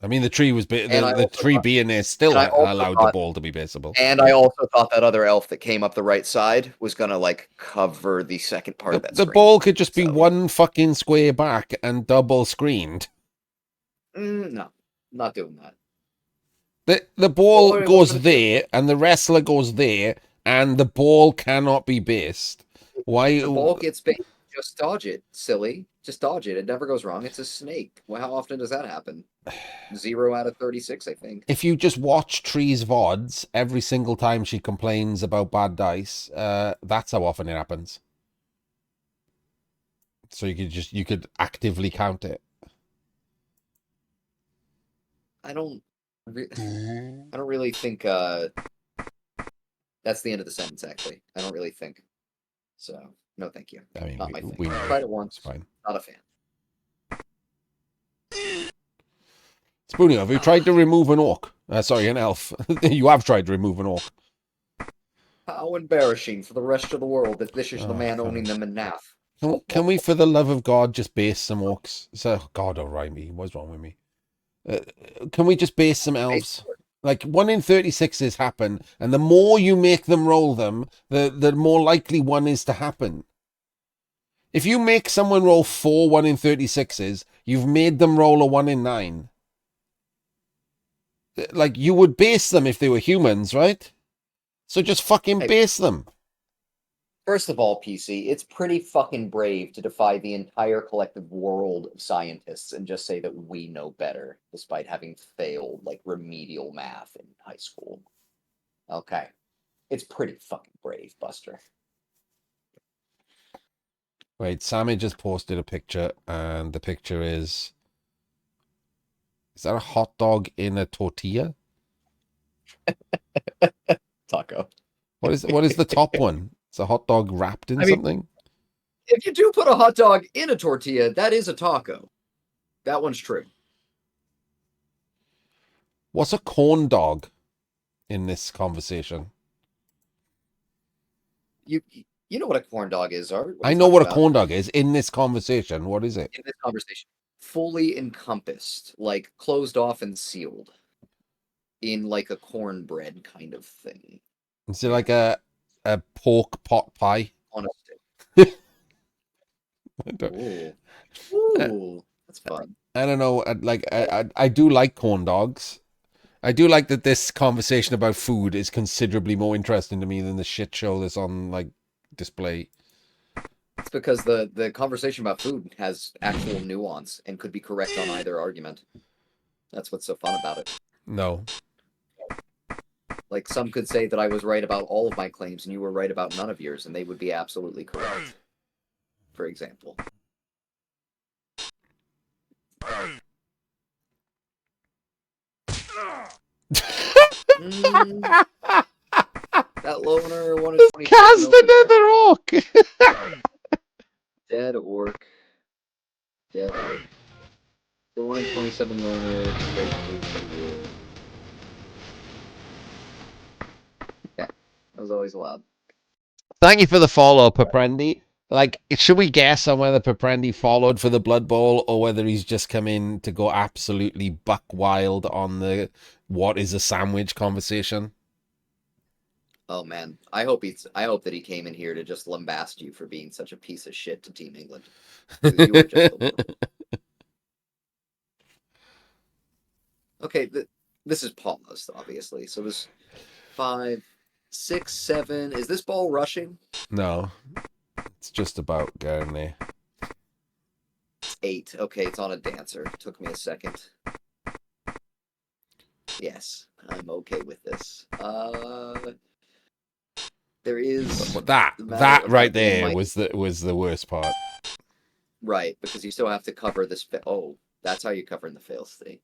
I mean, the tree was the tree thought, being there still allowed the ball to be baseable. And I also thought that other elf that came up the right side was going to like cover the second part of that The screen. ball could just be one fucking square back and double screened. No, not doing that. The ball goes there, and the wrestler goes there, and the ball cannot be based. Why? The ball gets based. Just dodge it, silly. Just dodge it. It never goes wrong. It's a snake. Well, how often does that happen? 0 out of 36, I think. If you just watch Tree's VODs, every single time she complains about bad dice, that's how often it happens. So you could actively count it. I don't really think that's the end of the sentence. Actually, I don't really think so. No, thank you. I mean, not my thing. we I tried it once. It's fine. Not a fan. Spoonie, have you tried to remove an orc? Sorry, an elf. You have tried to remove an orc. How embarrassing for the rest of the world that this is the man owning them in NAF. Can we, for the love of God, just base some orcs? So, God, alright me. What's wrong with me? Can we just base some elves? Like 1 in 36s happen, and the more you make them roll them, the more likely one is to happen. If you make someone roll 4 1 in 36s, you've made them roll a 1 in 9. Like, you would base them if they were humans, right? So just fucking base them. First of all, PC, it's pretty fucking brave to defy the entire collective world of scientists and just say that we know better, despite having failed, like, remedial math in high school. Okay. It's pretty fucking brave, Buster. Wait, Sammy just posted a picture, and the picture is... Is that a hot dog in a tortilla? Taco. What is the top one? It's a hot dog wrapped in I mean, something? if you do put a hot dog in a tortilla, that is a taco. That one's true. What's a corn dog in this conversation? You you know what a corn dog is, Art? What are I you know talking what a about? corn dog is. In this conversation, what is it? In this conversation, fully encompassed, like closed off and sealed in like a cornbread kind of thing. Is it Yeah, like a pork pot pie? on a I stick. don't, Ooh, I, ooh, that's fun. I don't know. I do like corn dogs. I do like that this conversation about food is considerably more interesting to me than the shit show that's on like display. It's because the conversation about food has actual nuance and could be correct on either argument. That's what's so fun about it. No. Like some could say that I was right about all of my claims and you were right about none of yours, and they would be absolutely correct. For example. Mm, that loner 1 in 27 Cast another orc. dead orc. Dead orc. The 1 in 27 loner. Yeah, that was always allowed. Thank you for the follow, Paprendi. Like, should we guess on whether Paprendi followed for the Blood Bowl or whether he's just come in to go absolutely buck wild on the what is a sandwich conversation? Oh man, I hope that he came in here to just lambast you for being such a piece of shit to Team England. You were just the worst. Okay, this is paused, obviously. So it was 5, 6, 7. Is this ball rushing? No, it's just about getting there. 8. Okay, it's on a dancer. Took me a second. Yes, I'm okay with this. There is But that the matter that of right that ball there might was the worst part. right because you still have to cover this. Oh, that's how you cover in the fail state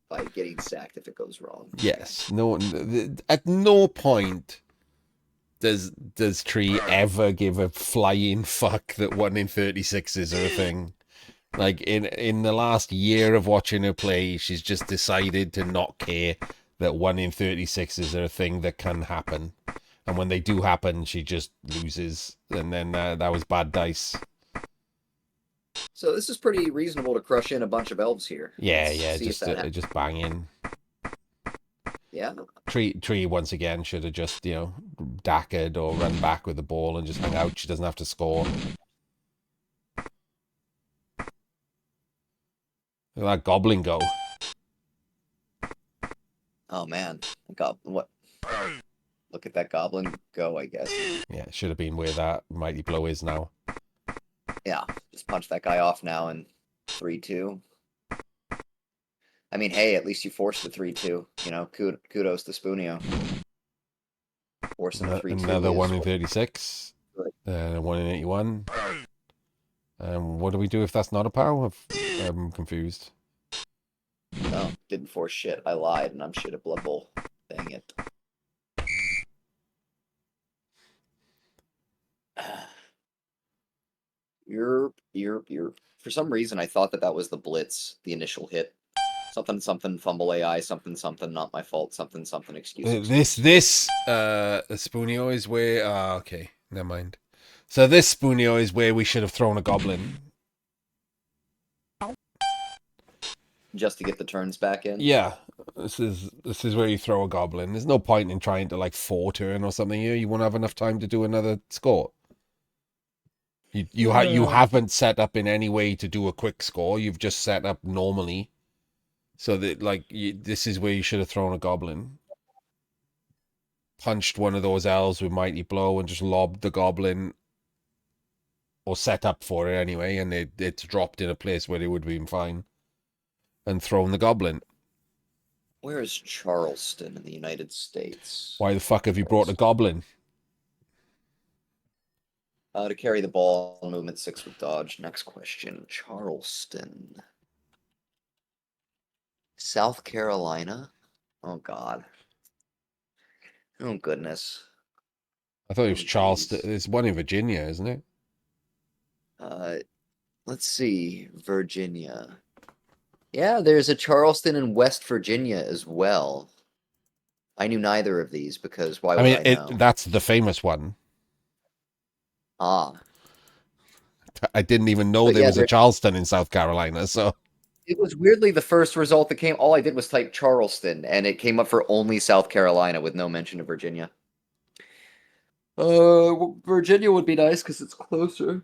by getting sacked if it goes wrong. Yes. No. At no point does Tree ever give a flying fuck that 1 in 36s are a thing. Like in the last year of watching her play, she's just decided to not care that 1 in 36s are a thing that can happen. And when they do happen, she just loses. And then that was bad dice. So this is pretty reasonable to crush in a bunch of elves here. Yeah, Let's yeah, see if that happens. just bang in. Yeah. Tree once again should have just dackered or run back with the ball and just hung out. She doesn't have to score. Look at that goblin go. Oh man, what? Look at that goblin go. I guess. Yeah, it should have been where that mighty blow is now. Yeah, just punch that guy off now in 3-2. I mean, hey, at least you forced the 3-2. You know, kudos to Spoonio. Forcing a 3-2 Another is 1 in 36. good. 1 in 81. What do we do if that's not a power? I'm confused. No, didn't force shit. I lied, and I'm shit at Blood Bowl. Dang it. You're. For some reason, I thought that was the blitz, the initial hit. Something, something, fumble AI, something, something, not my fault, something, something, excuse. This Spoonio is where. Okay, never mind. So this Spoonio is where we should have thrown a goblin. Just to get the turns back in. Yeah, this is where you throw a goblin. There's no point in trying to like 4 turn or something here. You won't have enough time to do another score. You haven't set up in any way to do a quick score. You've just set up normally, so that this is where you should have thrown a goblin. Punched one of those elves with mighty blow and just lobbed the goblin, or set up for it anyway, and it's dropped in a place where it would have been fine, and thrown the goblin. Where is Charleston in the United States? Why the fuck have you brought a goblin? To carry the ball, movement 6 with dodge. Next question. Charleston. South Carolina? Oh, God. Oh, goodness. I thought it was One of Charleston. these. It's one in Virginia, isn't it? Uh, let's see, Virginia. Yeah, there's a Charleston in West Virginia as well. I knew neither of these because why I would mean, I know? that's the famous one. Ah, I didn't even know but there yeah, was a Charleston in South Carolina. So it was weirdly the first result that came. All I did was type Charleston, and it came up for only South Carolina with no mention of Virginia. Virginia would be nice because it's closer.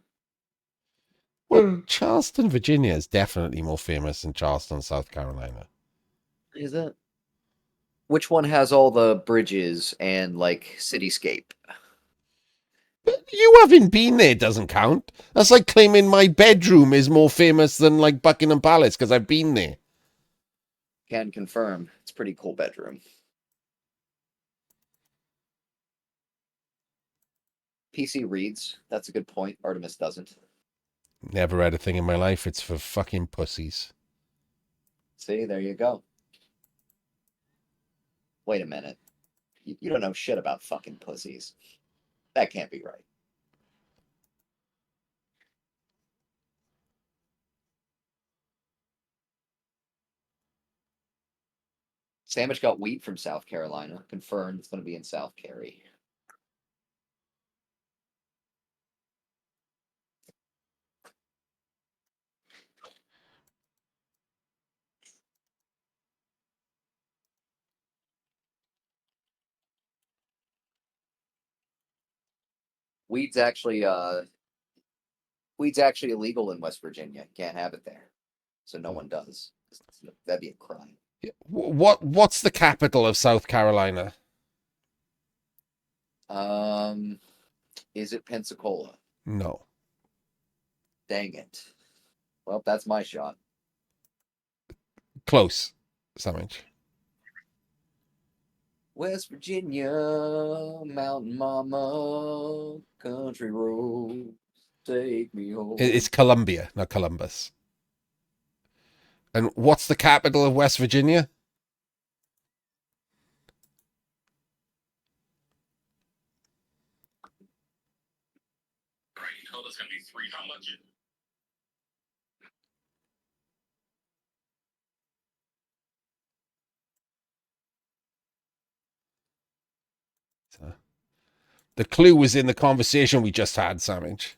well, Charleston, Virginia is definitely more famous than Charleston, South Carolina. Is it? Which one has all the bridges and like cityscape? You having been there doesn't count. That's like claiming my bedroom is more famous than like Buckingham Palace because I've been there. Can confirm. It's a pretty cool bedroom. PC reads. That's a good point. Artemis doesn't. Never read a thing in my life. It's for fucking pussies. See, there you go. Wait a minute. You don't know shit about fucking pussies. That can't be right. Sandwich got wheat from South Carolina. Confirmed it's going to be in South Carry. Wheat's wheat's actually illegal in West Virginia. Can't have it there. So no one does. That'd be a crime. What's the capital of South Carolina? Um, is it Pensacola? No. Dang it. Well, that's my shot. Close. Sandwich. West Virginia, Mountain Mama, country road, take me It's home. Columbia, not Columbus. And what's the capital of West Virginia? The clue was in the conversation we just had, Sandwich.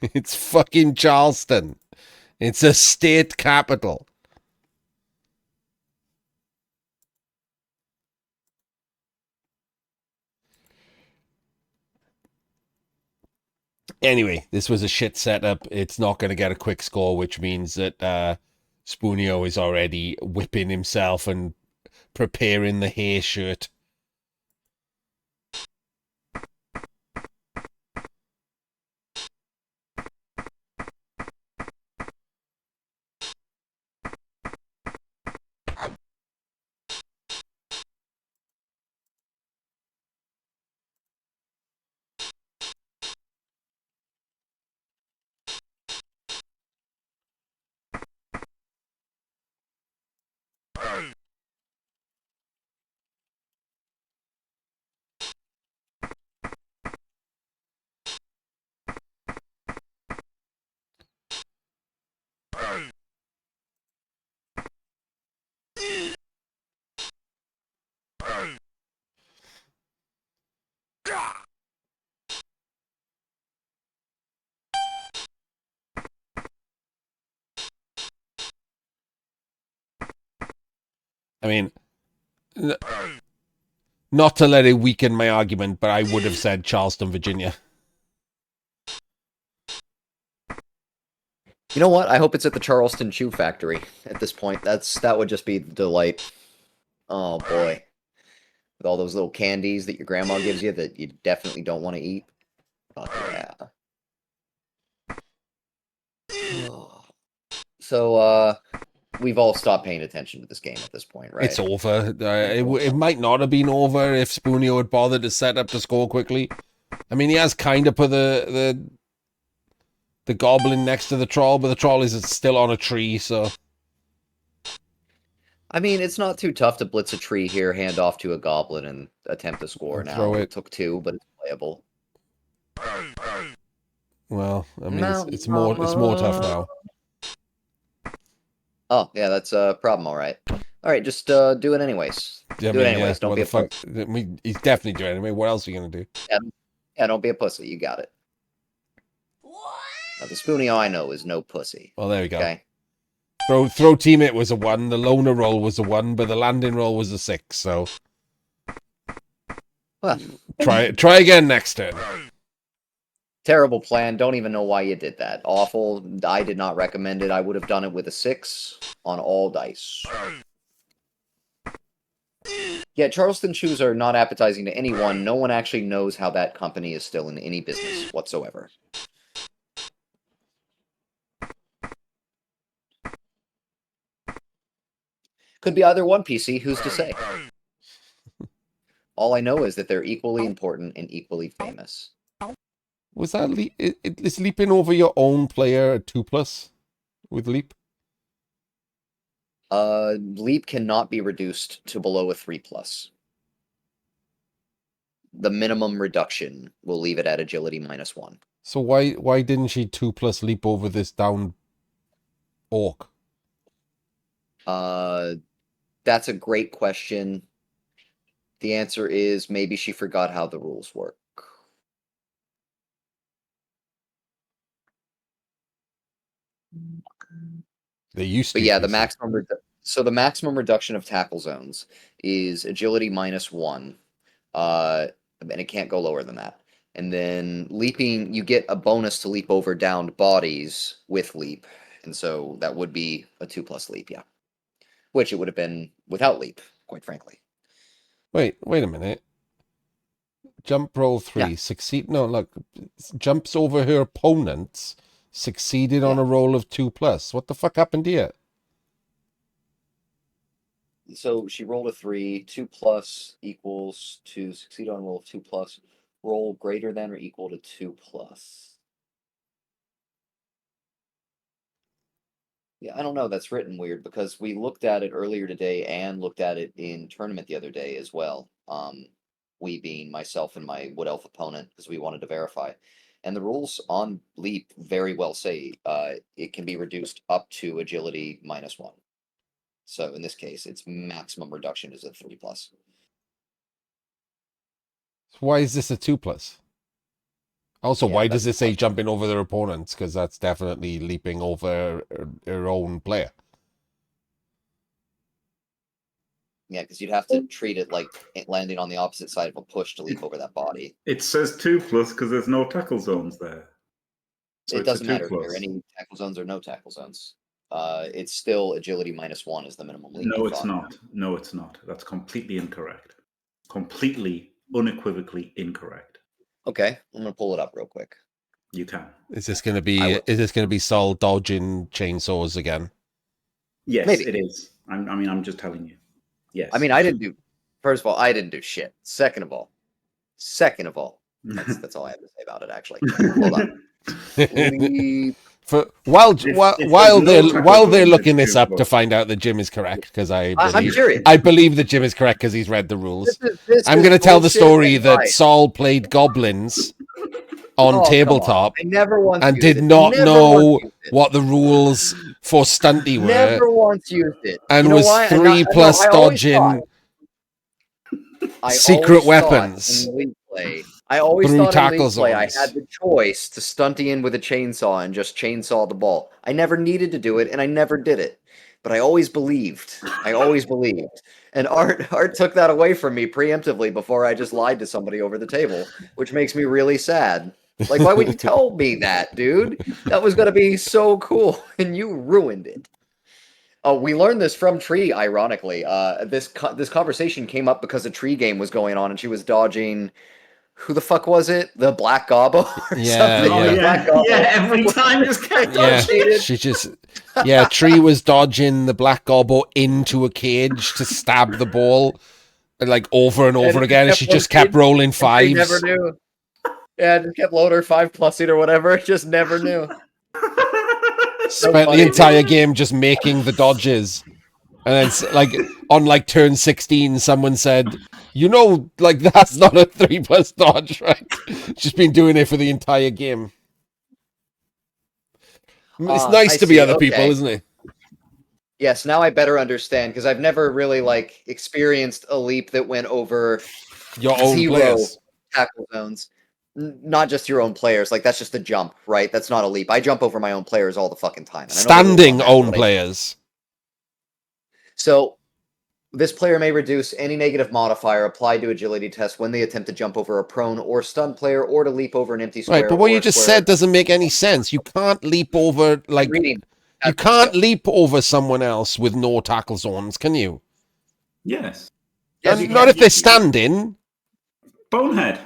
It's fucking Charleston. It's a state capital. Anyway, this was a shit setup. It's not going to get a quick score, which means that Spoonio is already whipping himself and preparing the hair shirt. I mean, not to let it weaken my argument, but I would have said Charleston, Virginia. You know what? I hope it's at the Charleston Chew Factory at this point. That would just be the delight. Oh boy. With all those little candies that your grandma gives you that you definitely don't want to eat. Oh yeah. So we've all stopped paying attention to this game at this point, right? It's over. It might not have been over if Spoonio had bothered to set up the score quickly. I mean, he has kind of put the goblin next to the troll, but the troll is still on a tree, so I mean, it's not too tough to blitz a tree here, hand off to a goblin, and attempt to score. And Now throw it it. took 2, but it's playable. Well, I mean, Mountain it's more tough Mama. now. Oh, yeah, that's a problem, all right. All right, just do it anyways. I Do it mean, anyways. Don't what be the a fuck? pussy. I mean, he's definitely doing it. I mean, what else are you gonna do? Yeah, yeah, don't be a pussy. You got it. Now, the Spoonie I know is no pussy. Well, there we go. Okay? Throw teammate was a 1, the loner roll was a 1, but the landing roll was a 6. So Well, try again next turn. terrible plan. Don't even know why you did that. Awful. I did not recommend it. I would have done it with a 6 on all dice. Yeah, Charleston shoes are not appetizing to anyone. No one actually knows how that company is still in any business whatsoever. Could be either one, PC. Who's to say? All I know is that they're equally important and equally famous. Was that is leaping over your own player a 2+ with leap? Leap cannot be reduced to below a 3+. The minimum reduction will leave it at agility -1. So why didn't she 2+ leap over this down orc? That's a great question. The answer is maybe she forgot how the rules work. They used But to. yeah, the maximum reduction of tackle zones is agility -1. And it can't go lower than that. And then leaping, you get a bonus to leap over downed bodies with leap. And so that would be a 2+ leap, yeah. Which it would have been without leap, quite frankly. Wait a minute. Jump roll 3. Yeah. Succeed. No, look. Jumps over her opponents. Succeeded on Yeah. a roll of 2+. What the fuck happened here? So she rolled a 3, 2+ equals to succeed on a roll of 2+, roll greater than or equal to 2+. Yeah, I don't know. That's written weird because we looked at it earlier today and looked at it in tournament the other day as well. We being myself and my Wood Elf opponent because we wanted to verify. And the rules on Leap very well say it can be reduced up to agility -1. So in this case, its maximum reduction is a 3+. Why is this a 2+? Also, Yeah, why that's does the it say question. jumping over their opponents? Because that's definitely leaping over her own player. Yeah, because you'd have to treat it like it landing on the opposite side of a push to leap over that body. It says 2+ because there's no tackle zones there. So It it's a doesn't matter 2+. if there are any tackle zones or no tackle zones. It's still agility -1 is the minimum leap. No, it's not. No, it's not. That's completely incorrect. Completely, unequivocally incorrect. Okay, I'm gonna pull it up real quick. You can. Is this going to be Sol dodging chainsaws again? Yes, Maybe. it is. I'm just telling you. Yes. I mean, I didn't do. First of all, I didn't do shit. Second of all, that's all I have to say about it. Actually, hold on. Leap. For while no they're tackle looking zones, this it's up 2+. to find out that Jim is correct, because I'm believe curious. I believe that Jim is correct because he's read the rules. This I'm is going to tell the bullshit story that advice. Saul played goblins on Oh, come on. tabletop I never once and used did it. not Never know once used it. what the rules for stunty were, Never once used it. and You know was why? 3+ I always dodging I secret always thought weapons in League play. I always through thought in tackle League play I zones. had the choice to stunt in with a chainsaw and just chainsaw the ball. I never needed to do it, and I never did it. But I always believed. I always believed. And Art took that away from me preemptively before I just lied to somebody over the table, which makes me really sad. Like, why would you tell me that, dude? That was gonna be so cool, and you ruined it. Oh, we learned this from Tree, ironically. This conversation came up because a Tree game was going on, and she was dodging. Who the fuck was it? The Black Gobbo or Yeah, something? Oh, The yeah. Black Gobbo. Yeah, every time just kept Yeah, dodging. she just Tree was dodging the black gobbo into a cage to stab the ball like over and over again, and she just kept rolling And she never fives. knew. Yeah, just kept loading her 5+ it or whatever. Just never knew. Spent funny, the entire game just making the dodges And then, like, on like turn 16, someone said, like, that's not a 3+ dodge, right? She's been doing it for the entire game. It's nice I to be see. other people, Okay. isn't it? Yes, now I better understand because I've never really like experienced a leap that went over Your own 0 players. tackle zones. Not just your own players. Like that's just a jump, right? That's not a leap. I jump over my own players all the fucking time. And I know the rules on Standing that, own but players. So this player may reduce any negative modifier applied to agility tests when they attempt to jump over a prone or stunned player or to leap over an empty square. Right, but what or you a just square. said doesn't make any sense. You can't leap over, like, Reading. you can't leap over someone else with no tackle zones, can you? Yes. Yes, you Not can. if they're standing. Bonehead.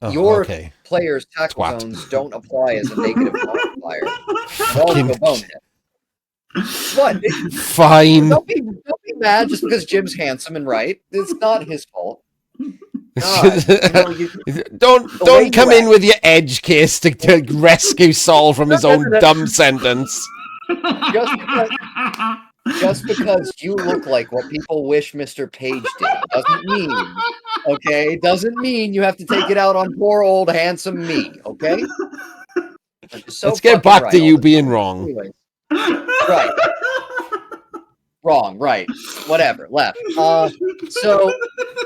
Oh, Your okay. player's tackle Twat. zones don't apply as a negative modifier. Fucking Also, bonehead. What? fine. Don't be mad just because Jim's handsome and right. It's not his fault. God, Don't come in with your edge case to rescue Saul from his own dumb sentence. Just because you look like what people wish Mr. Page did doesn't mean you have to take it out on poor old handsome me, okay? Let's get back to you being wrong. Anyways. Right. Wrong, right. Whatever, left. So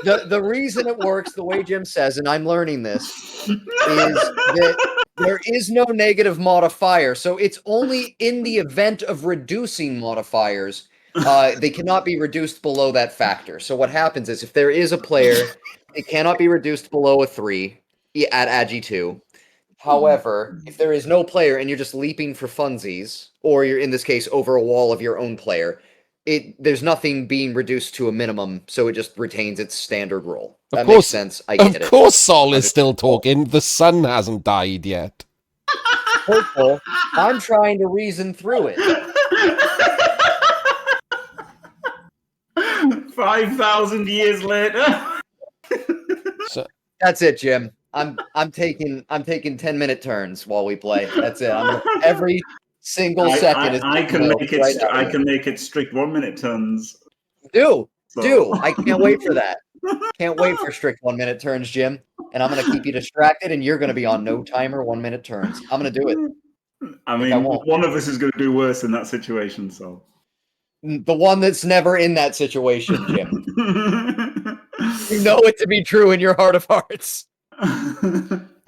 the reason it works the way Jim says, and I'm learning this, is that there is no negative modifier. So it's only in the event of reducing modifiers, they cannot be reduced below that factor. So what happens is if there is a player, it cannot be reduced below a 3 at Agi 2. However, if there is no player and you're just leaping for funsies, or you're in this case over a wall of your own player, there's nothing being reduced to a minimum, so it just retains its standard role. That makes sense. I get it. Of course Saul is still talking. The sun hasn't died yet. Hopeful. I'm trying to reason through it. 5,000 years later. So, that's it, Jim. I'm taking 10-minute turns while we play. That's it. Every single second is I can make it. I can make it strict 1 minute turns. Do I can't wait for that. Can't wait for strict 1 minute turns, Jim. And I'm gonna keep you distracted, and you're gonna be on no timer 1 minute turns. I'm gonna do it. I mean, one of us is going to do worse in that situation. So the one that's never in that situation, Jim. You know it to be true in your heart of hearts.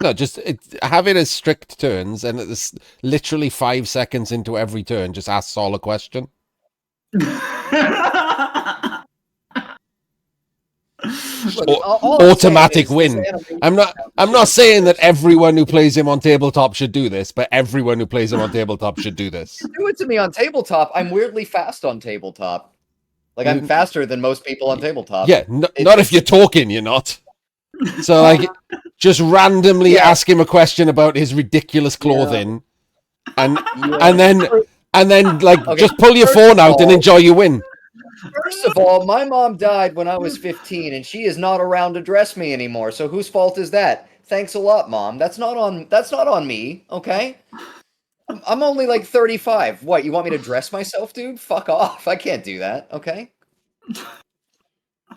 No, just have it as strict turns, and it's literally 5 seconds into every turn. Just ask Saul a question. Automatic win. I'm not saying that everyone who plays him on tabletop should do this, but everyone who plays him on tabletop should do this. Do it to me on tabletop. I'm weirdly fast on tabletop. Like I'm faster than most people on tabletop. Yeah, not if you're talking, you're not. So like, just randomly ask him a question about his ridiculous clothing, and then like just pull your phone out and enjoy your win. First of all, my mom died when I was 15, and she is not around to dress me anymore. So whose fault is that? Thanks a lot, Mom. That's not on me. Okay. I'm only like 35. What, you want me to dress myself, dude? Fuck off. I can't do that. Okay.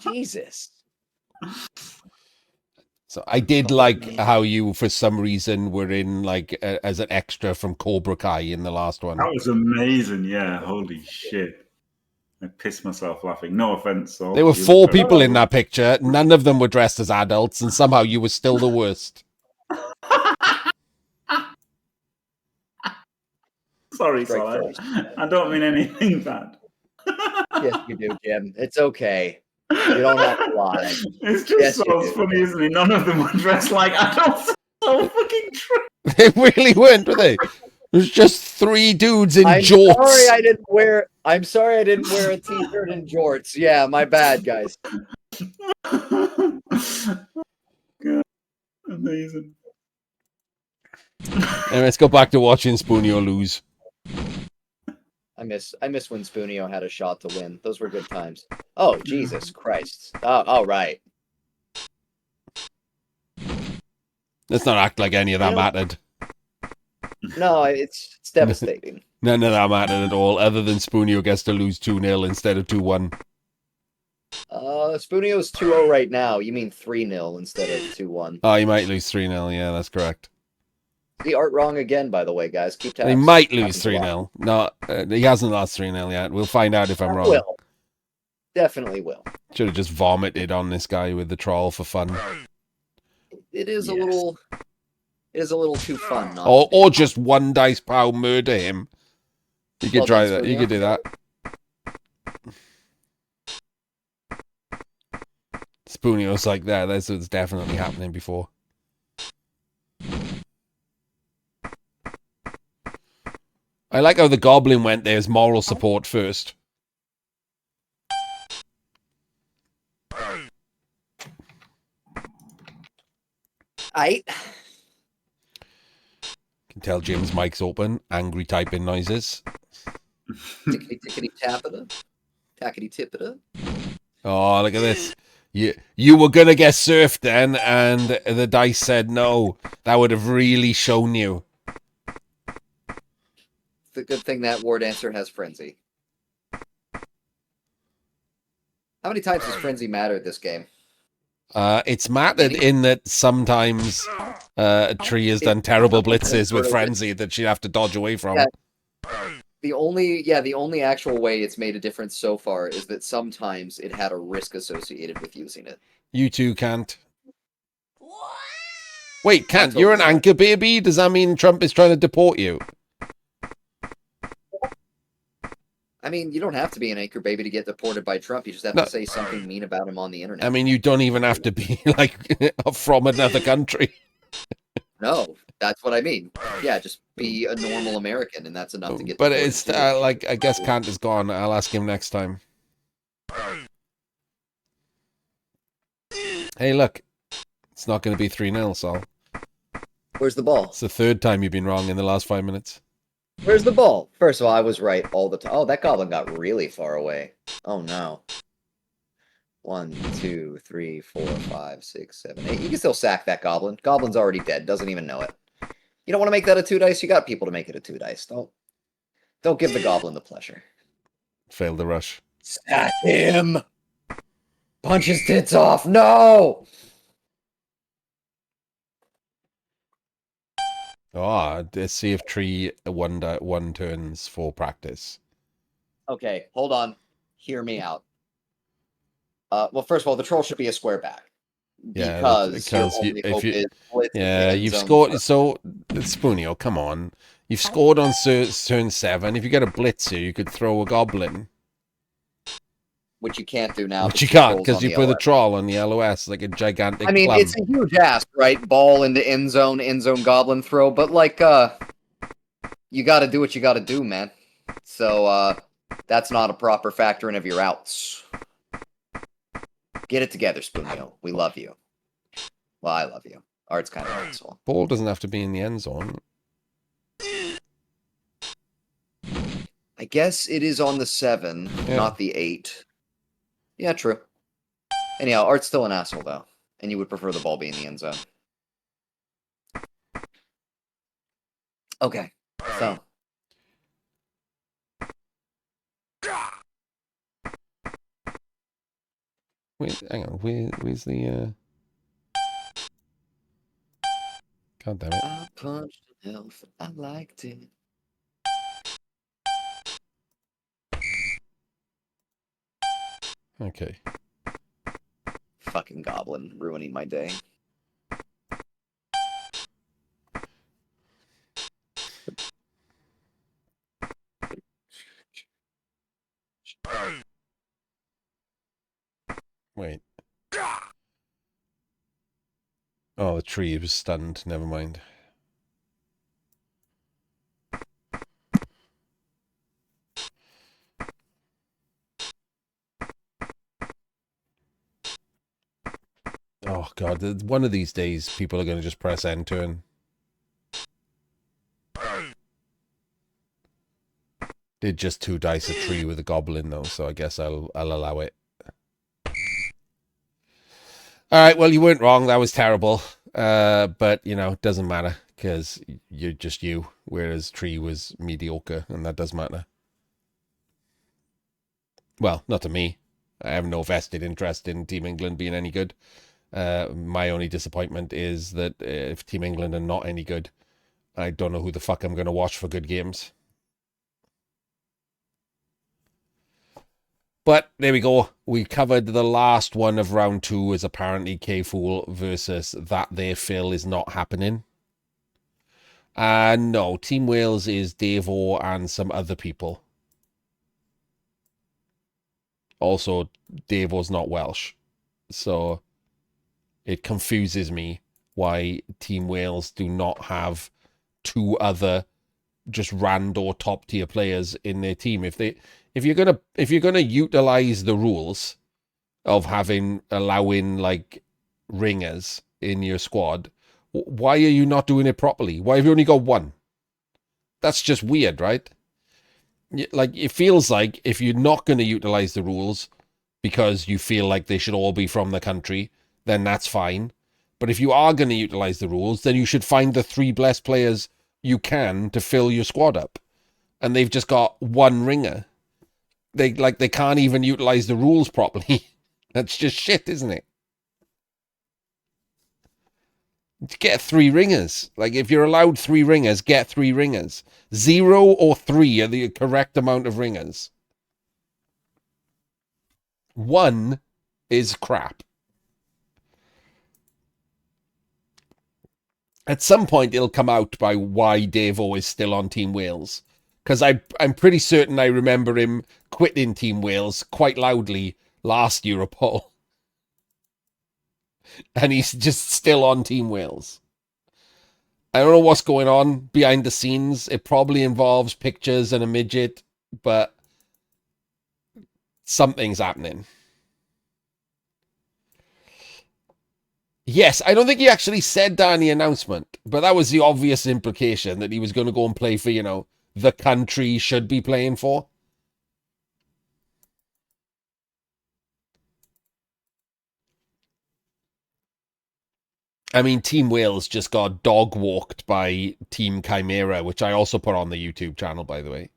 Jesus. So I did like how you, for some reason, were in like as an extra from Cobra Kai in the last one. That was amazing. Yeah, holy shit. I pissed myself laughing. No offense, Saul. There were 4 people in that picture. None of them were dressed as adults, and somehow you were still the worst. Sorry, Saul. I don't mean anything bad. Yes, you do, Jim. It's okay. You don't have to lie. It's just so funny, isn't it? None of them were dressed like adults. So fucking true. They really weren't, were they? There's just 3 dudes in jorts. I'm sorry I didn't wear a t-shirt and jorts. Yeah, my bad, guys. God, amazing. Anyway, let's go back to watching Spoonio lose. I miss when Spoonio had a shot to win. Those were good times. Oh, Jesus Christ. Oh, all right. Let's not act like any of that mattered. No, it's devastating. None of that mattered at all, other than Spoonio gets to lose 2-0 instead of 2-1. Spoonio's 2-0 right now. You mean 3-0 instead of 2-1. Oh, he might lose 3-0. Yeah, that's correct. The art wrong again, by the way, guys. Keep tabs. He might lose Happens a lot. 3-0. No, he hasn't lost 3-0 yet. We'll find out if I'm wrong. Will. Definitely will. Should have just vomited on this guy with the troll for fun. It is Yes. a little... It is a little too fun. Not to Or do. just one dice pow murder him. You could Well, try then, that. You Spoonio. could do that. Spoonio's like that. That's what's definitely happening before. I like how the goblin went there as moral support first. I Can tell Jim's mic's open. Angry typing noises. tickety tickety tappita, tackety tippita. Oh, look at this. You were going to get surfed then, and the dice said no. That would have really shown you. It's a good thing that War Dancer has Frenzy. How many times has Frenzy mattered this game? It's mattered in that sometimes Tree has done terrible blitzes with Frenzy that she'd have to dodge away from. Yeah. The only actual way it's made a difference so far is that sometimes it had a risk associated with using it. You two can't. Wait, can't. I You're an totally anchor baby? Does that mean Trump is trying to deport you? I mean, you don't have to be an anchor baby to get deported by Trump. You just have No. to say something mean about him on the internet. I mean, you don't even have to be like from another country. No, that's what I mean. Yeah, just be a normal American, and that's enough to get But deported it's too. like, I guess Kant is gone. I'll ask him next time. Hey, look. It's not going to be 3-0, Sol. Where's the ball? It's the third time you've been wrong in the last 5 minutes. Where's the ball? First of all, I was right all the time. Oh, that goblin got really far away. Oh no. 1, 2, 3, 4, 5, 6, 7, 8. You can still sack that goblin. Goblin's already dead. Doesn't even know it. You don't want to make that a 2 dice? You got people to make it a 2 dice. Don't give the goblin the pleasure. Failed the rush. Sack him! Punch his tits off! No! Oh, let's see if Tree one turns for practice. Okay, hold on. Hear me out. Well, first of all, the troll should be a square back. Yeah, Because your because only if hope you- is blitz in the Yeah, end you've zone scored. first. So, Spoonio, come on. You've scored on turn 7. If you get a blitzer, you could throw a goblin. Which you can't do now. Which you the can't, troll's because on you the put a OS. troll on the LOS like a gigantic I mean, plum. it's a huge ask, right? Ball into end zone goblin throw, but like, you gotta do what you gotta do, man. So, that's not a proper factoring of your outs. Get it together, Spoonio. We love you. Well, I love you. Art's kind of an asshole. Ball doesn't have to be in the end zone. I guess it is on the 7, Yeah. not the 8. Yeah, true. Anyhow, Art's still an asshole, though. And you would prefer the ball be in the end zone. Okay, so. Wait, hang on. Where's the? God damn it! I punched an elf, I liked it. Okay. Fucking goblin ruining my day. Wait. Oh, the tree was stunned. Never mind. Oh god! One of these days, people are going to just press end turn. Did just 2 dice a tree with a goblin though, so I guess I'll allow it. All right, well, you weren't wrong. That was terrible. But, you know, it doesn't matter because you're just you, whereas Tree was mediocre, and that does matter. Well, not to me. I have no vested interest in Team England being any good. My only disappointment is that if Team England are not any good, I don't know who the fuck I'm going to watch for good games. But there we go. We covered the last one of round 2 is apparently K-Fool versus That There Phil is not happening. No, Team Wales is Davo and some other people. Also, Davo's not Welsh. So it confuses me why Team Wales do not have 2 other just rando top tier players in their team. If you're gonna utilize the rules of allowing like ringers in your squad, why are you not doing it properly? Why have you only got 1? That's just weird, right? Like, it feels like if you're not going to utilize the rules because you feel like they should all be from the country, then that's fine. But if you are going to utilize the rules, then you should find the 3 best players you can to fill your squad up. And they've just got 1 ringer. They can't even utilize the rules properly. That's just shit, isn't it? Get 3 ringers. Like, if you're allowed 3 ringers, get 3 ringers. 0 or 3 are the correct amount of ringers. 1 is crap. At some point, it'll come out by why Davo is still on Team Wales. Because I'm pretty certain I remember him quitting Team Wales quite loudly last Europol. And he's just still on Team Wales. I don't know what's going on behind the scenes. It probably involves pictures and a midget, but something's happening. Yes, I don't think he actually said that in the announcement, but that was the obvious implication that he was going to go and play for, the country he should be playing for. I mean, Team Wales just got dog walked by Team Chimera, which I also put on the YouTube channel, by the way.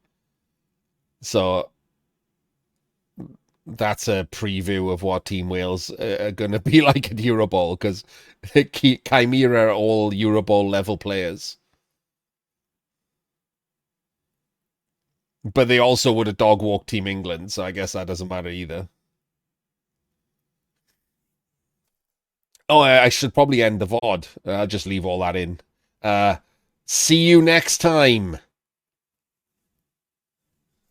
So that's a preview of what Team Wales are going to be like at Euroball, because Chimera are all Euroball level players. But they also would have dog walked Team England, so I guess that doesn't matter either. Oh, I should probably end the VOD. I'll just leave all that in. See you next time.